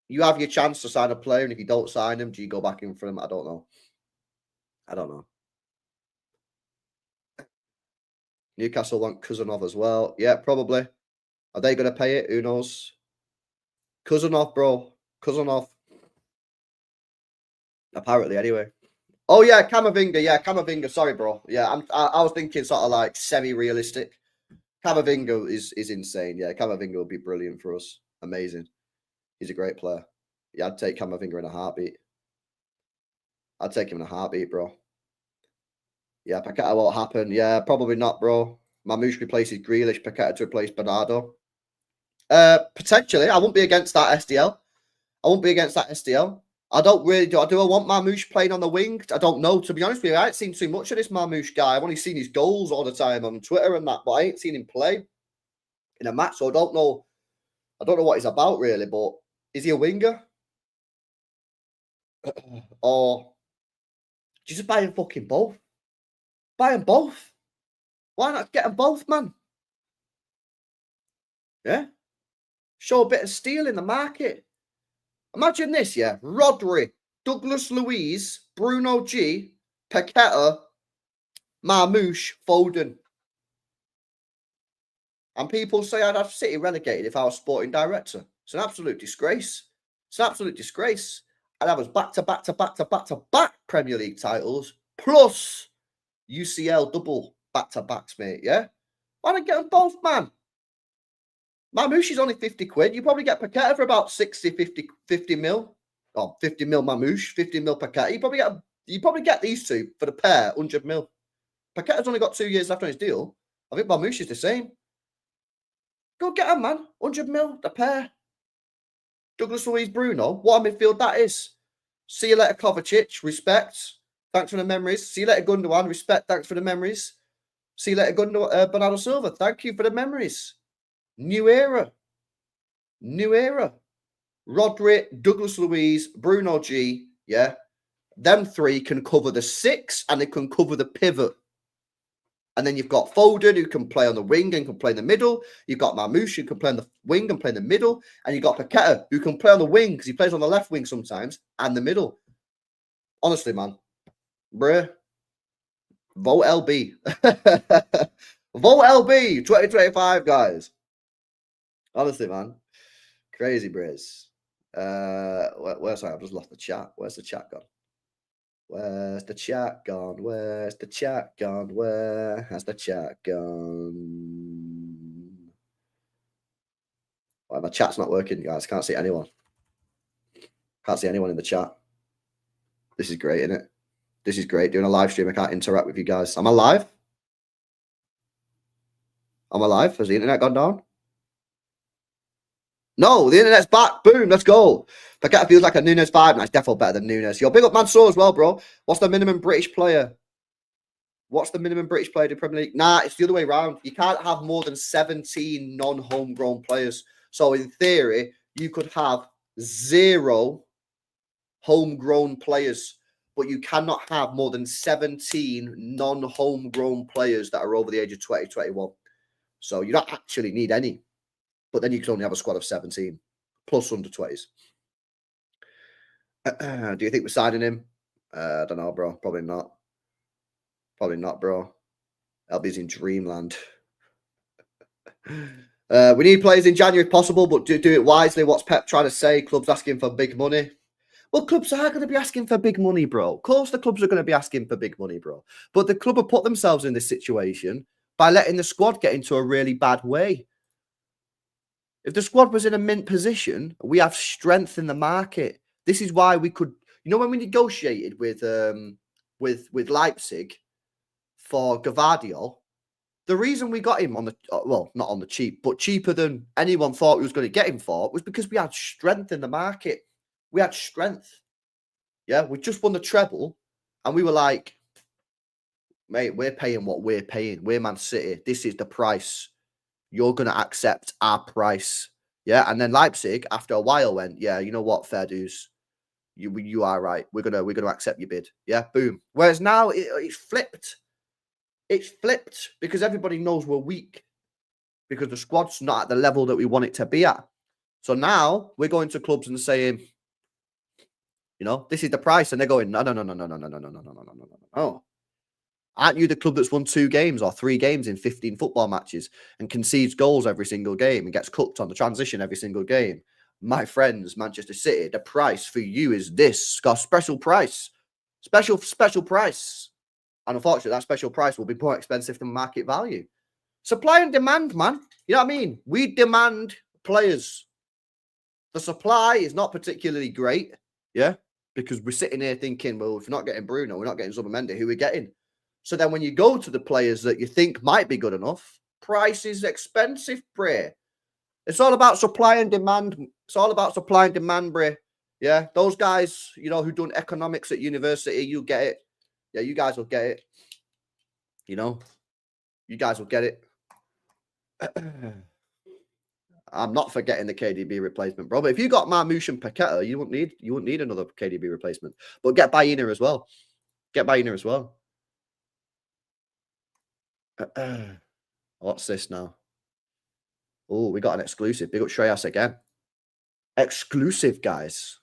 you have your chance to sign a player, and if you don't sign him, do you go back in for him? I don't know. Newcastle want Khusanov as well. Yeah, probably. Are they going to pay it? Who knows? Khusanov, bro. Khusanov. Apparently, anyway. Oh, yeah, Camavinga. Yeah, Camavinga. Sorry, bro. Yeah, I was thinking sort of like semi-realistic. Camavinga is insane. Yeah, Camavinga would be brilliant for us. Amazing. He's a great player. Yeah, I'd take Camavinga in a heartbeat. I'd take him in a heartbeat, bro. Yeah, Paqueta won't happen. Yeah, probably not, bro. Marmoush replaces Grealish. Paqueta to replace Bernardo. Potentially. I wouldn't be against that SDL. I won't be against that SDL. I don't really do. I want Marmoush playing on the wing. I don't know. To be honest with you, I ain't seen too much of this Marmoush guy. I've only seen his goals all the time on Twitter and that, but I ain't seen him play in a match. So I don't know. I don't know what he's about really. But is he a winger? Or just buy them fucking both? Buy them both. Why not get them both, man? Yeah. Show a bit of steel in the market. Imagine this, yeah. Rodri, Douglas Luiz, Bruno G, Paqueta, Marmoush, Foden. And people say I'd have City relegated if I was sporting director. It's an absolute disgrace. It's an absolute disgrace. I'd have us back-to-back Premier League titles, plus UCL double back-to-backs, mate, yeah? Why not get them both, man? Marmoush is only 50 quid. You probably get Paqueta for about 60, 50 mil. Oh, 50 mil Marmoush, 50 mil Paqueta. You probably get these two for the pair, 100 mil. Paqueta's only got 2 years left on his deal. I think Marmoush is the same. Go get him, man. 100 mil, the pair. Douglas Luiz, Bruno. What a midfield that is. See you later, Kovacic. Respect. Thanks for the memories. See you later, Gundogan. Respect. Thanks for the memories. See you later, Bernardo Silva. Thank you for the memories. New era. New era. Rodri, Douglas Luiz, Bruno G. Yeah. Them three can cover the 6 and they can cover the pivot. And then you've got Foden, who can play on the wing and can play in the middle. You've got Marmoush, who can play on the wing and play in the middle. And you've got Paqueta, who can play on the wing because he plays on the left wing sometimes and the middle. Honestly, man. Bruh. Vote LB. Vote LB 2025, guys. Honestly, man. Crazy, Briz. Sorry, I've just lost the chat. Where's the chat gone? Where's the chat gone? Where's the chat gone? Where has the chat gone? Why, my chat's not working, guys. Can't see anyone. Can't see anyone in the chat. This is great, isn't it? This is great. Doing a live stream, I can't interact with you guys. Am I live? Am I live? Has the internet gone down? No, the internet's back. Boom, let's go. Paqueta feels like a Nunes vibe. Nice, definitely better than Nunes. Yo, big up Mansour as well, bro. What's the minimum British player? What's the minimum British player to Premier League? Nah, it's the other way around. You can't have more than 17 non-homegrown players. So in theory, you could have 0 homegrown players, but you cannot have more than 17 non-homegrown players that are over the age of 20, 21. So you don't actually need any. But then you can only have a squad of 17 plus under 20s. Do you think we're signing him? I don't know, bro. Probably not. Probably not, bro. LB's in dreamland. We need players in January if possible, but do it wisely. What's Pep trying to say? Clubs asking for big money. Well, clubs are going to be asking for big money, bro. Of course the clubs are going to be asking for big money, bro. But the club have put themselves in this situation by letting the squad get into a really bad way. If the squad was in a mint position, we have strength in the market. This is why we could, you know, when we negotiated with Leipzig for Gvardiol, the reason we got him on the, well, not on the cheap, but cheaper than anyone thought we was going to get him for, was because we had strength in the market. We had strength. Yeah, we just won the treble, and we were like, mate, we're paying what we're paying. We're Man City. This is the price. You're going to accept our price. Yeah. And then Leipzig, after a while, went, yeah, you know what, fair dues. You are right. We're gonna accept your bid. Yeah, boom. Whereas now it's flipped. It's flipped because everybody knows we're weak. Because the squad's not at the level that we want it to be at. So now we're going to clubs and saying, you know, this is the price. And they're going, no. Aren't you the club that's won 2 games or 3 games in 15 football matches and concedes goals every single game and gets cooked on the transition every single game? my friends, Manchester City, the price for you is this. Got a special price. Special price. And unfortunately, that special price will be more expensive than market value. Supply and demand, man. You know what I mean? We demand players. The supply is not particularly great, yeah? Because we're sitting here thinking, well, if we're not getting Bruno, we're not getting Zubimendi, who we're getting? So then when you go to the players that you think might be good enough, price is expensive, Bray. It's all about supply and demand. It's all about supply and demand, Bray. Yeah, those guys, you know, who done economics at university, you get it. Yeah, you guys will get it. You know, you guys will get it. I'm not forgetting the KDB replacement, bro. But if you got Marmoush and Paqueta, you wouldn't need another KDB replacement. But get Baena as well. Get Baena as well. What's this now? Oh, we got an exclusive. Big up Shreyas again. Exclusive, guys.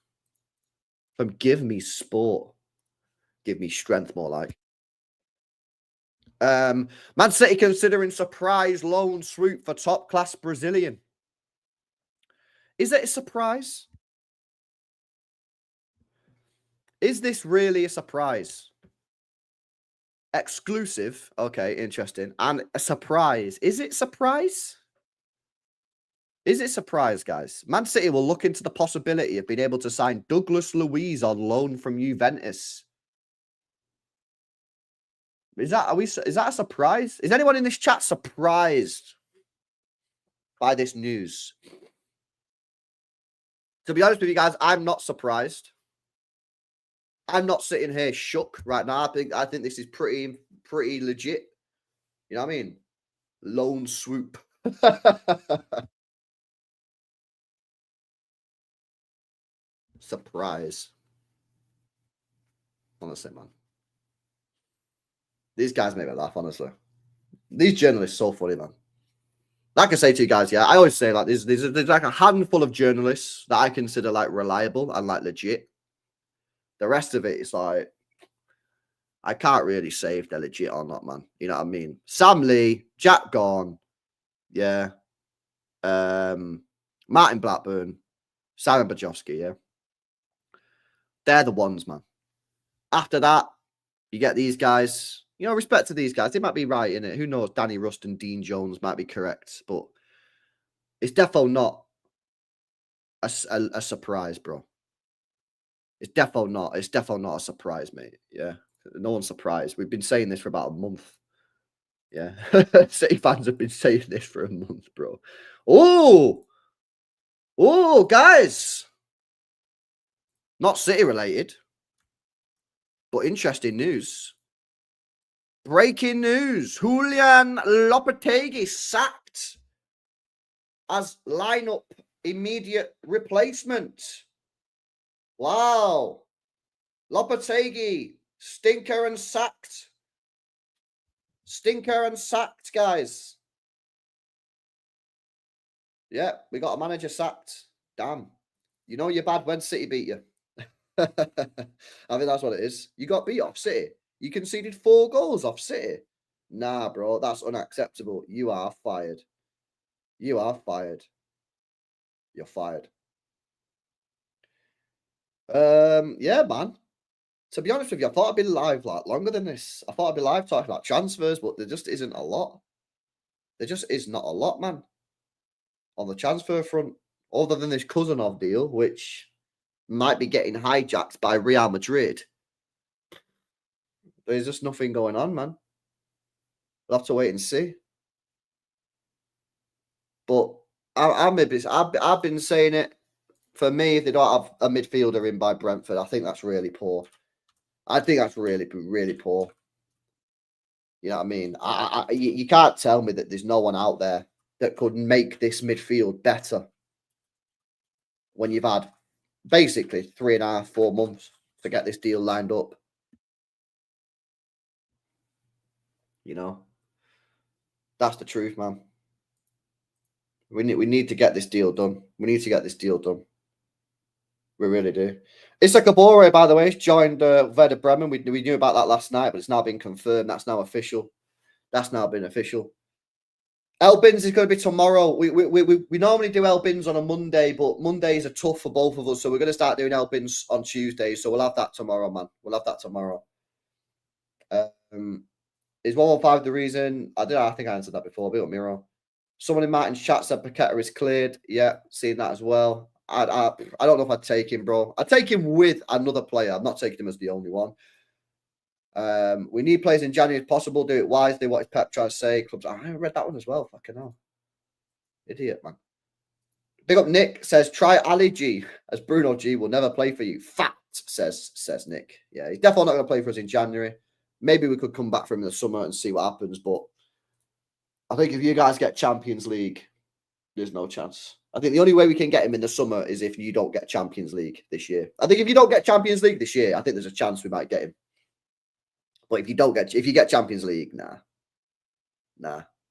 From Give Me Sport. Give Me Strength, more like. Man City considering surprise loan swoop for top-class Brazilian. Is it a surprise? Is this really a surprise? Exclusive. Okay, interesting. And a surprise. Is it surprise? Is it surprise, guys? Man City will look into the possibility of being able to sign Douglas Luiz on loan from Juventus. Is that a surprise? Is anyone in this chat surprised by this news? To be honest with you guys, I'm not surprised. I'm not sitting here shook right now. I think this is pretty legit. You know what I mean? Loan swoop. Surprise. Honestly, man. These guys make me laugh, honestly. These journalists are so funny, man. Like I say to you guys, yeah, I always say, like, there's like a handful of journalists that I consider, like, reliable and, like, legit. The rest of it is, like, I can't really say if they're legit or not, man. You know what I mean? Sam Lee, Jack Gorn, yeah. Martin Blackburn, Simon Bajowski, yeah. They're the ones, man. After that, you get these guys. You know, respect to these guys. They might be right in it. Who knows? Danny Rust and Dean Jones might be correct. But it's definitely not a surprise, bro. It's definitely not. It's definitely not a surprise, mate. Yeah. No one's surprised. We've been saying this for about a month. Yeah. City fans have been saying this for a month, bro. Oh, guys. Not City related, but interesting news. Breaking news. Julian Lopetegui sacked as lineup immediate replacement. Wow. Lopetegui, stinker and sacked. Stinker and sacked, guys. Yeah, we got a manager sacked. Damn. You know you're bad when City beat you. I think that's what it is. You got beat off City. You conceded 4 goals off City. Nah, bro, that's unacceptable. You are fired. You are fired. You're fired. Yeah, man. To be honest with you, I thought I'd be live like longer than this. I thought I'd be live talking about transfers, but there just isn't a lot. There just is not a lot, man, on the transfer front, other than this Khusanov deal, which might be getting hijacked by Real Madrid. There's just nothing going on, man. We'll have to wait and see. But I've been saying it. For me, if they don't have a midfielder in by Brentford, I think that's really poor. I think that's really, really poor. You know what I mean? You can't tell me that there's no one out there that could make this midfield better when you've had basically 3.5, 4 months to get this deal lined up. You know, that's the truth, man. We need to get this deal done. We need to get this deal done. We really do. Issa Kabore, by the way, joined Werder Bremen. We knew about that last night, but it's now been confirmed. That's now official. That's now been official. Elbins is going to be tomorrow. We normally do Elbins on a Monday, but Mondays are tough for both of us, so we're going to start doing Elbins on Tuesday. So we'll have that tomorrow, man. We'll have that tomorrow. Is 115 the reason? I think I answered that before. But Miro. Someone in Martin's chat said McAtee is cleared. Yeah, seen that as well. I don't know if I'd take him, bro. I'd take him with another player. I'm not taking him as the only one. We need players in January if possible. Do it wisely. What is Pep trying to say? Clubs. I read that one as well. Fucking hell. Idiot, man. Big up Nick says, try Ali G, as Bruno G will never play for you. Fact, says Nick. Yeah, he's definitely not going to play for us in January. Maybe we could come back for him in the summer and see what happens. But I think if you guys get Champions League, there's no chance. I think the only way we can get him in the summer is if you don't get Champions League this year. I think if you don't get Champions League this year, I think there's a chance we might get him. But if you get Champions League, nah.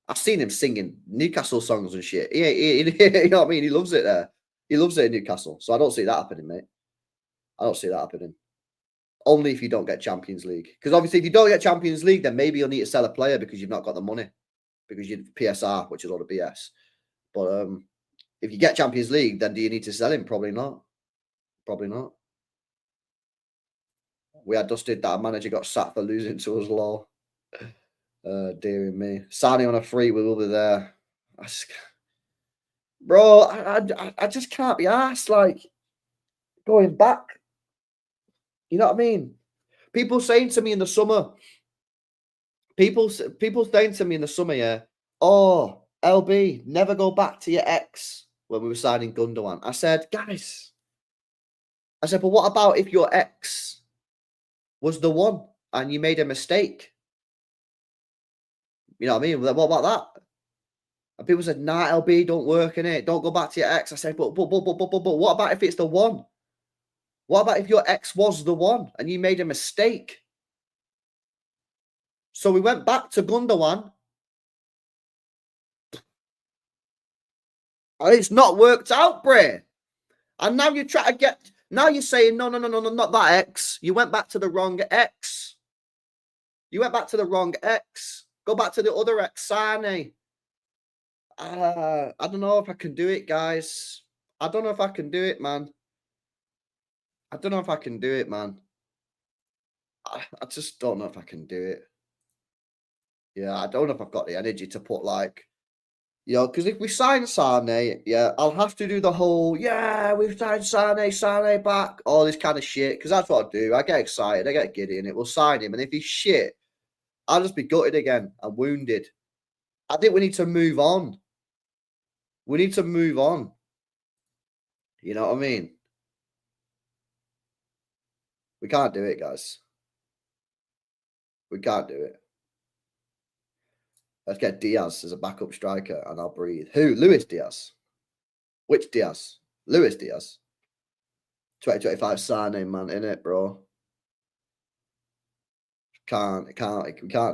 I've seen him singing Newcastle songs and shit. He you know what I mean? He loves it there. He loves it in Newcastle. So I don't see that happening, mate. I don't see that happening. Only if you don't get Champions League. Because obviously, if you don't get Champions League, then maybe you'll need to sell a player because you've not got the money. Because you're PSR, which is all the BS. But if you get Champions League, then do you need to sell him? Probably not. Probably not. We had dusted that a manager got sacked for losing to us low. Dear me. Sani on a free, we will be there. I just can't be asked, like, going back. You know what I mean? People saying to me in the summer, people saying to me in the summer, yeah, oh, LB, never go back to your ex when we were signing Gundogan. I said, guys, but what about if your ex was the one and you made a mistake? You know what I mean? What about that? And people said, nah, LB, don't work in it. Don't go back to your ex. I said, but what about if it's the one? What about if your ex was the one and you made a mistake? So we went back to Gundogan. And it's not worked out, Bray. And now you try to get... Now you're saying, no, not that ex. You went back to the wrong ex. You went back to the wrong ex. Go back to the other ex, Sane. I don't know if I can do it, guys. I don't know if I can do it, man. I just don't know if I can do it. Yeah, I don't know if I've got the energy to put, like... You know, because if we sign Sane, yeah, I'll have to do the whole, yeah, we've signed Sane back, all this kind of shit, because that's what I do. I get excited, I get giddy, and it will sign him. And if he's shit, I'll just be gutted again and wounded. I think we need to move on. We need to move on. You know what I mean? We can't do it, guys. We can't do it. Let's get Diaz as a backup striker and I'll breathe. Who? Luis Diaz. Which Diaz? Luis Diaz. 2025 Sane, man, innit, bro? We can't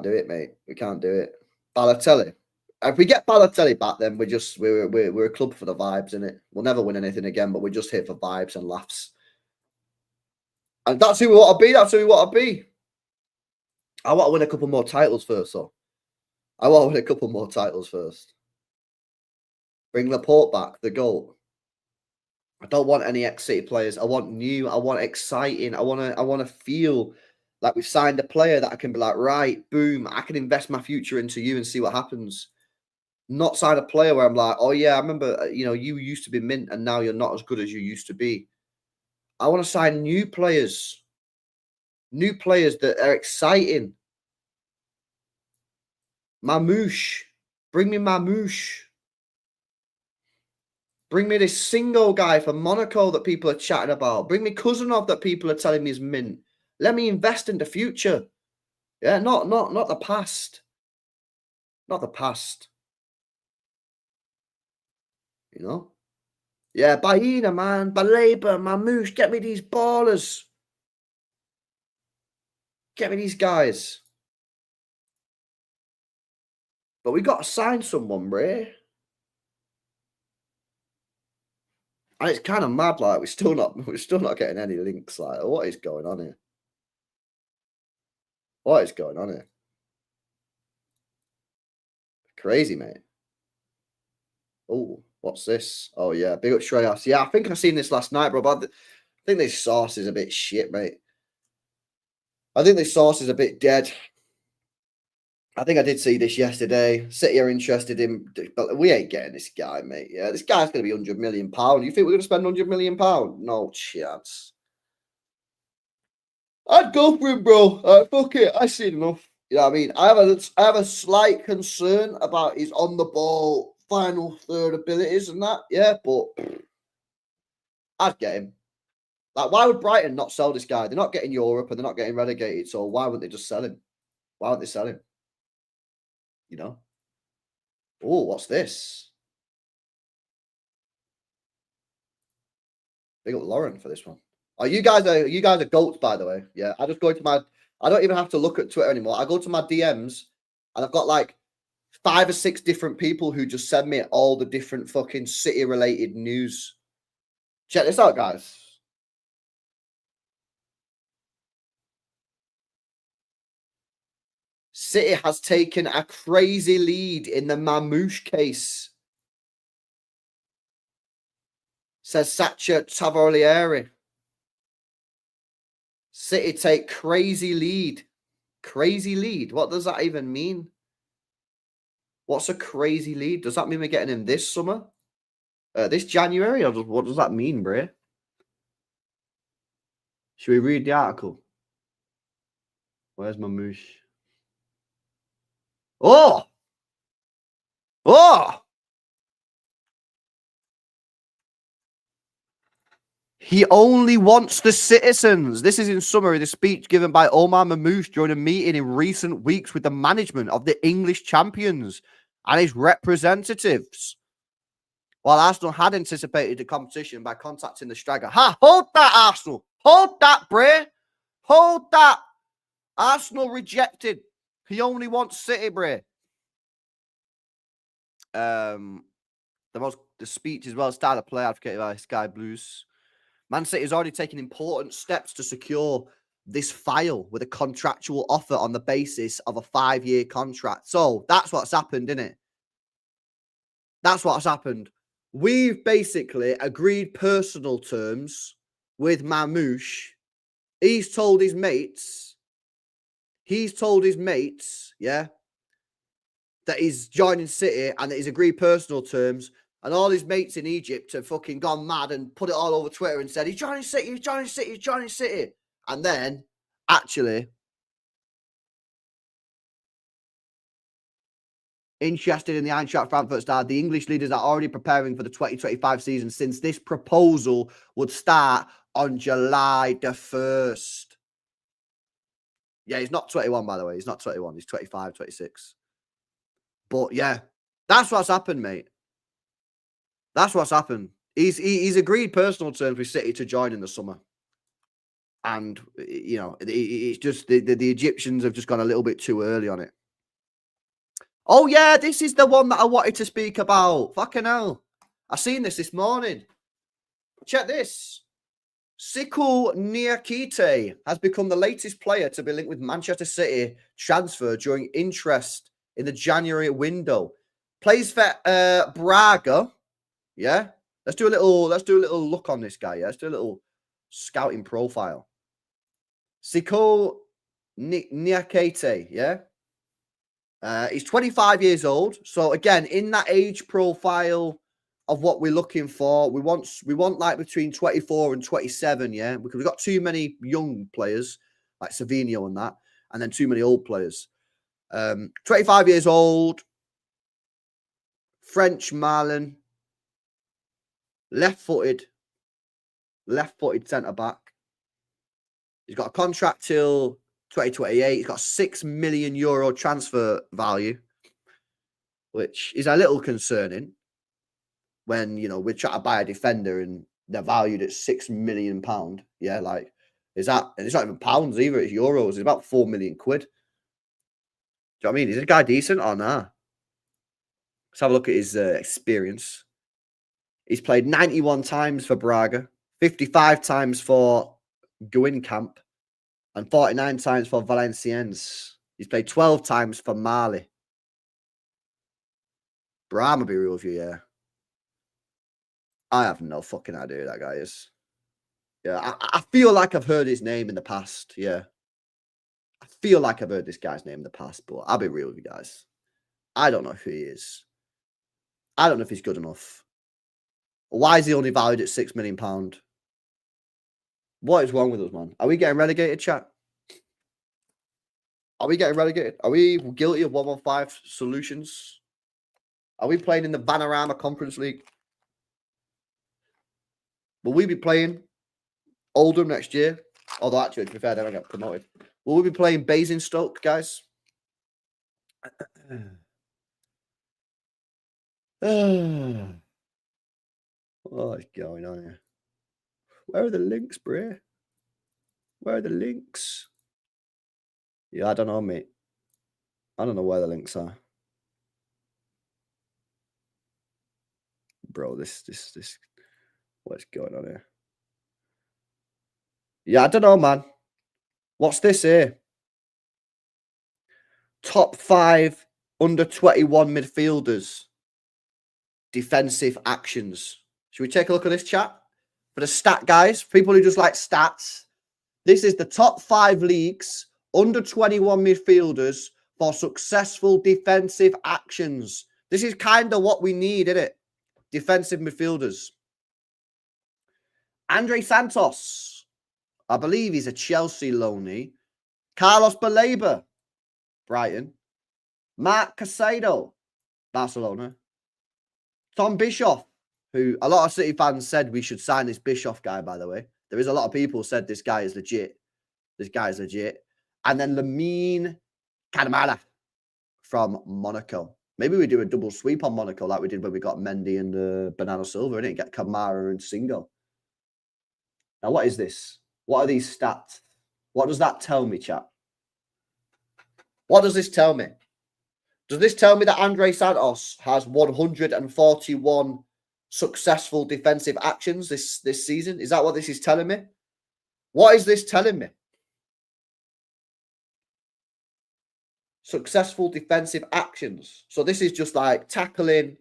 do it, mate. We can't do it. Balotelli. If we get Balotelli back, then we're a club for the vibes, innit? We'll never win anything again, but we're just here for vibes and laughs. And that's who we want to be. That's who we want to be. I want to win a couple more titles first, though. I want to win a couple more titles first. Bring Laporte back, the GOAT. I don't want any ex-City players. I want new. I want exciting. I want to feel like we've signed a player that I can be like, right, boom, I can invest my future into you and see what happens. Not sign a player where I'm like, oh yeah, I remember, you know, you used to be mint and now you're not as good as you used to be. I want to sign new players that are exciting. Marmoush. Bring me Marmoush. Bring me this single guy from Monaco that people are chatting about. Bring me Khusanov that people are telling me is mint. Let me invest in the future. Yeah, not the past. Not the past. You know? Yeah, Baina, man. Baleba, Marmoush. Get me these ballers. Get me these guys. But we got to sign someone, Ray. And it's kind of mad, like we're still not getting any links. Like, what is going on here? What is going on here? Crazy, mate. Oh, what's this? Oh, yeah. Big up Shreyas. Yeah, I think I seen this last night, bro. But I think this sauce is a bit shit, mate. I think this sauce is a bit dead. I think I did see this yesterday. City are interested in, but we ain't getting this guy, mate. Yeah, this guy's going to be £100 million. You think we're going to spend £100 million? No chance. I'd go for him, bro. Fuck it. I've seen enough. You know what I mean? I have a slight concern about his on the ball final third abilities and that. Yeah, but I'd get him. Like, why would Brighton not sell this guy? They're not getting Europe and they're not getting relegated. So why wouldn't they just sell him? Why wouldn't they sell him? You know? Oh, what's this? Big up Lauren for this one. Oh, you guys are goats, by the way. Yeah, I just go to my. I don't even have to look at Twitter anymore. I go to my DMs, and I've got like 5 or 6 different people who just send me all the different fucking City-related news. Check this out, guys. City has taken a crazy lead in the Marmoush case, says Sacha Tavolieri. City take crazy lead. Crazy lead? What does that even mean? What's a crazy lead? Does that mean we're getting him this summer? This January? Or what does that mean, Bray? Should we read the article? Where's Marmoush? Oh! Oh! He only wants the citizens. This is in summary the speech given by Omar Marmoush during a meeting in recent weeks with the management of the English champions and his representatives. While Arsenal had anticipated the competition by contacting the striker. Ha! Hold that, Arsenal! Hold that, Bray! Hold that! Arsenal rejected. He only wants City, Bray. The speech as well started play advocated by Sky Blues. Man City has already taken important steps to secure this file with a contractual offer on the basis of a 5-year contract. So that's what's happened, isn't it? That's what's happened. We've basically agreed personal terms with Marmoush. He's told his mates, yeah, that he's joining City and that he's agreed personal terms. And all his mates in Egypt have fucking gone mad and put it all over Twitter and said, he's joining City, he's joining City, he's joining City. And then, actually, interested in the Eintracht Frankfurt star, the English leaders are already preparing for the 2025 season since this proposal would start on July the 1st. Yeah, he's not 21, by the way. He's not 21. He's 25, 26. But, yeah, that's what's happened, mate. That's what's happened. He's agreed personal terms with City to join in the summer. And, you know, it's just the Egyptians have just gone a little bit too early on it. Oh, yeah, this is the one that I wanted to speak about. Fucking hell. I seen this morning. Check this. Sikou Niakite has become the latest player to be linked with Manchester City transfer during interest in the January window. Plays for Braga. Yeah. Let's do a little look on this guy. Yeah. Let's do a little scouting profile. Sikou Niakite. Yeah. He's 25 years old. So again, in that age profile of what we're looking for, we want like between 24 and 27. Yeah. Because we've got too many young players like Savinho and that, and then too many old players. 25 years old. French Marlin. Left-footed centre back. He's got a contract till 2028. He's got €6 million transfer value, which is a little concerning when, you know, we're trying to buy a defender and they're valued at £6 million. Yeah, like, is that, and it's not even pounds either, it's euros. It's about £4 million. Do you know what I mean? Is this guy decent or nah? Let's have a look at his experience. He's played 91 times for Braga, 55 times for Guingamp, and 49 times for Valenciennes. He's played 12 times for Mali. Bro, I'm going to be real with you, yeah. I have no fucking idea who that guy is. Yeah, I feel like I've heard his name in the past. Yeah. I feel like I've heard this guy's name in the past, but I'll be real with you guys. I don't know who he is. I don't know if he's good enough. Why is he only valued at £6 million? What is wrong with us, man? Are we getting relegated, chat? Are we getting relegated? Are we guilty of 115 solutions? Are we playing in the Vanarama Conference League? Will we be playing Oldham next year? Although, actually, to be fair, they don't get promoted. Will we be playing Basingstoke, guys? What is going on here? Where are the links, bro? Where are the links? Yeah, I don't know, mate. I don't know where the links are. Bro, this, what's going on here? Yeah, I don't know, man. What's this here? Top 5 under 21 midfielders. Defensive actions. Should we take a look at this chat? For the stat guys, people who just like stats. This is the top 5 leagues under 21 midfielders for successful defensive actions. This is kind of what we need, isn't it? Defensive midfielders. Andre Santos. I believe he's a Chelsea loanee. Carlos Baleba. Brighton. Mark Casado. Barcelona. Tom Bischoff, who a lot of City fans said we should sign this Bischoff guy, by the way. There is a lot of people who said this guy is legit. This guy is legit. And then Lamine Camara from Monaco. Maybe we do a double sweep on Monaco like we did when we got Mendy and Bernardo Silva, and get Camara and Singo. Now, what is this? What are these stats? What does that tell me, chat? What does this tell me? Does this tell me that Andre Santos has 141 successful defensive actions this season? Is that what this is telling me? What is this telling me? Successful defensive actions. So this is just like tackling,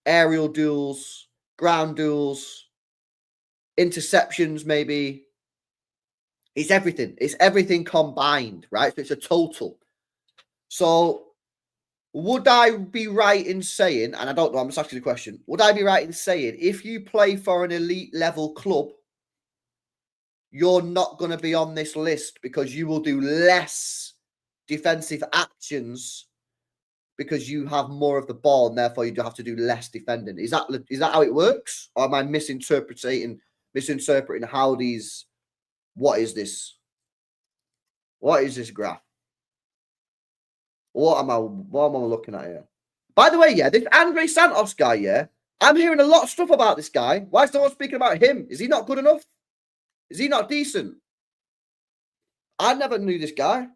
aerial duels, ground duels, interceptions maybe. It's everything. It's everything combined, right? So it's a total. So would I be right in saying, and I don't know, I'm just asking the question, would I be right in saying if you play for an elite level club, you're not going to be on this list because you will do less defensive actions because you have more of the ball and therefore you do have to do less defending? Is that how it works? Or am I misinterpreting how these, what is this? What is this graph? What am I looking at here? By the way, yeah, this Andre Santos guy, yeah, I'm hearing a lot of stuff about this guy. Why is no one speaking about him? Is he not good enough? Is he not decent? I never knew this guy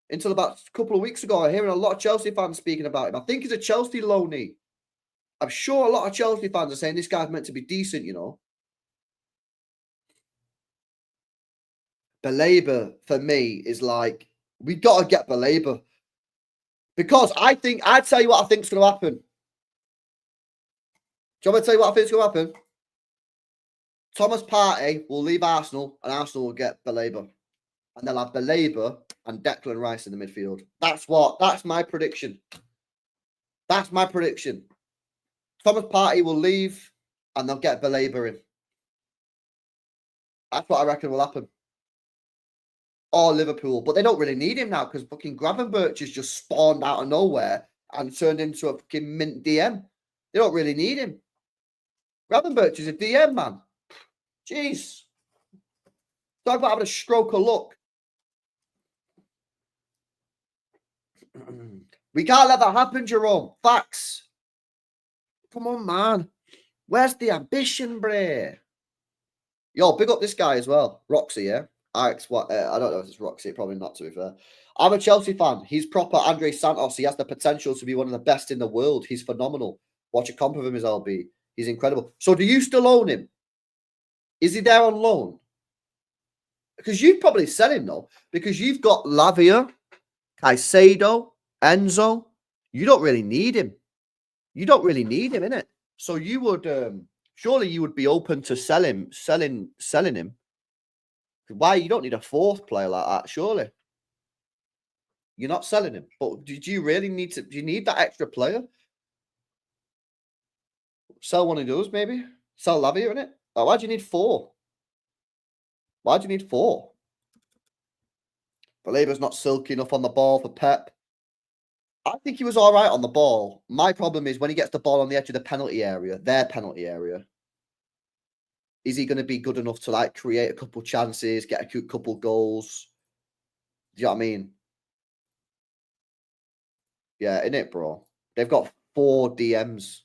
until about a couple of weeks ago. I'm hearing a lot of Chelsea fans speaking about him. I think he's a Chelsea loanee. I'm sure a lot of Chelsea fans are saying this guy's meant to be decent, you know. Baleba, for me, is like, we got to get Baleba. Because I'll tell you what I think's going to happen. Do you want me to tell you what I think's going to happen? Thomas Partey will leave Arsenal and Arsenal will get Baleba. And they'll have Baleba and Declan Rice in the midfield. That's my prediction. That's my prediction. Thomas Partey will leave and they'll get Baleba in. That's what I reckon will happen. Or Liverpool, but they don't really need him now because fucking Gravenberch has just spawned out of nowhere and turned into a fucking mint DM. They don't really need him. Gravenberch is a DM, man. Jeez. Talk about having a stroke of luck. We can't let that happen, Jerome. Facts. Come on, man. Where's the ambition, bre? Yo, big up this guy as well. Roxy, yeah? I don't know if it's Roxy, probably not, to be fair. I'm a Chelsea fan. He's proper Andre Santos. He has the potential to be one of the best in the world. He's phenomenal. Watch a comp of him as LB. He's incredible. So do you still own him? Is he there on loan? Because you'd probably sell him, though. Because you've got Lavia, Caicedo, Enzo. You don't really need him. You don't really need him, innit? So you would surely you would be open to selling him. Why? You don't need a fourth player like that, surely. You're not selling him. But do you really need to? Do you need that extra player? Sell one of those, maybe. Sell Lavia in it. Like, why do you need 4? Why do you need 4? Baleba's not silky enough on the ball for Pep. I think he was all right on the ball. My problem is when he gets the ball on the edge of the penalty area, their penalty area. Is he going to be good enough to like create a couple chances, get a couple goals? Do you know what I mean? Yeah, innit, bro? They've got 4 DMs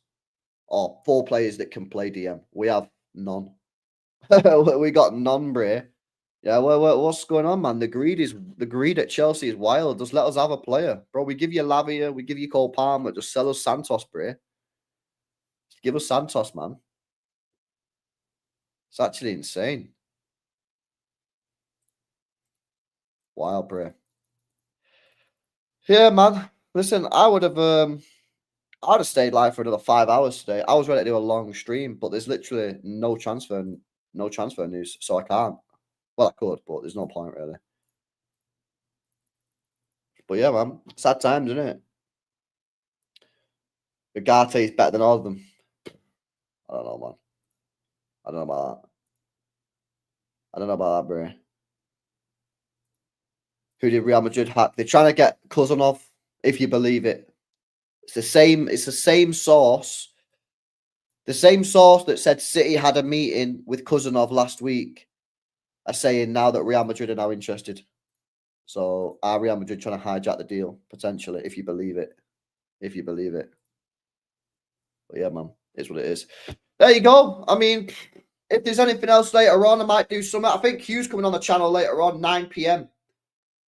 or 4 players that can play DM. We have none. We got none, bro. Yeah, well, what's going on, man? The greed at Chelsea is wild. Just let us have a player, bro. We give you Lavia, we give you Cole Palmer. Just sell us Santos, bro. Just give us Santos, man. It's actually insane. Wild, bro. Yeah, man. Listen, I would have stayed live for another 5 hours today. I was ready to do a long stream, but there's literally no transfer news, so I can't. Well, I could, but there's no point really. But yeah, man, sad times, isn't it? Ugarte is better than all of them. I don't know, man. I don't know about that. I don't know about that, bro. Who did Real Madrid hack? They're trying to get Khusanov, if you believe it. It's the same source. The same source that said City had a meeting with Khusanov last week are saying now that Real Madrid are now interested. So are Real Madrid trying to hijack the deal, potentially, if you believe it. If you believe it. But yeah, man, it's what it is. There you go. I mean, if there's anything else later on, I might do something. I think Hugh's coming on the channel later on, 9 p.m.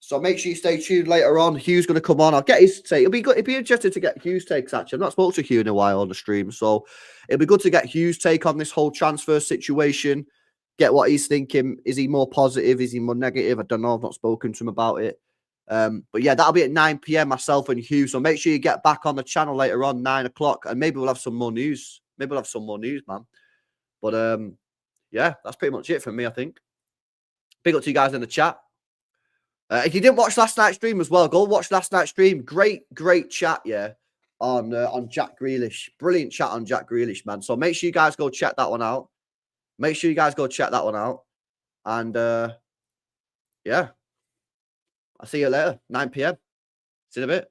So make sure you stay tuned later on. Hugh's going to come on. I'll get his take. It'll be good. It'd be interesting to get Hugh's takes, actually. I've not spoken to Hugh in a while on the stream. So it'll be good to get Hugh's take on this whole transfer situation. Get what he's thinking. Is he more positive? Is he more negative? I don't know. I've not spoken to him about it. But yeah, that'll be at 9 p.m. myself and Hugh. So make sure you get back on the channel later on, 9 o'clock. And maybe we'll have some more news. Maybe we'll have some more news, man. But yeah, that's pretty much it for me, I think. Big up to you guys in the chat. If you didn't watch last night's stream as well, go watch last night's stream. Great chat, yeah, on Jack Grealish. Brilliant chat on Jack Grealish, man. So make sure you guys go check that one out. Make sure you guys go check that one out. And yeah, I'll see you later, 9 p.m. See you in a bit.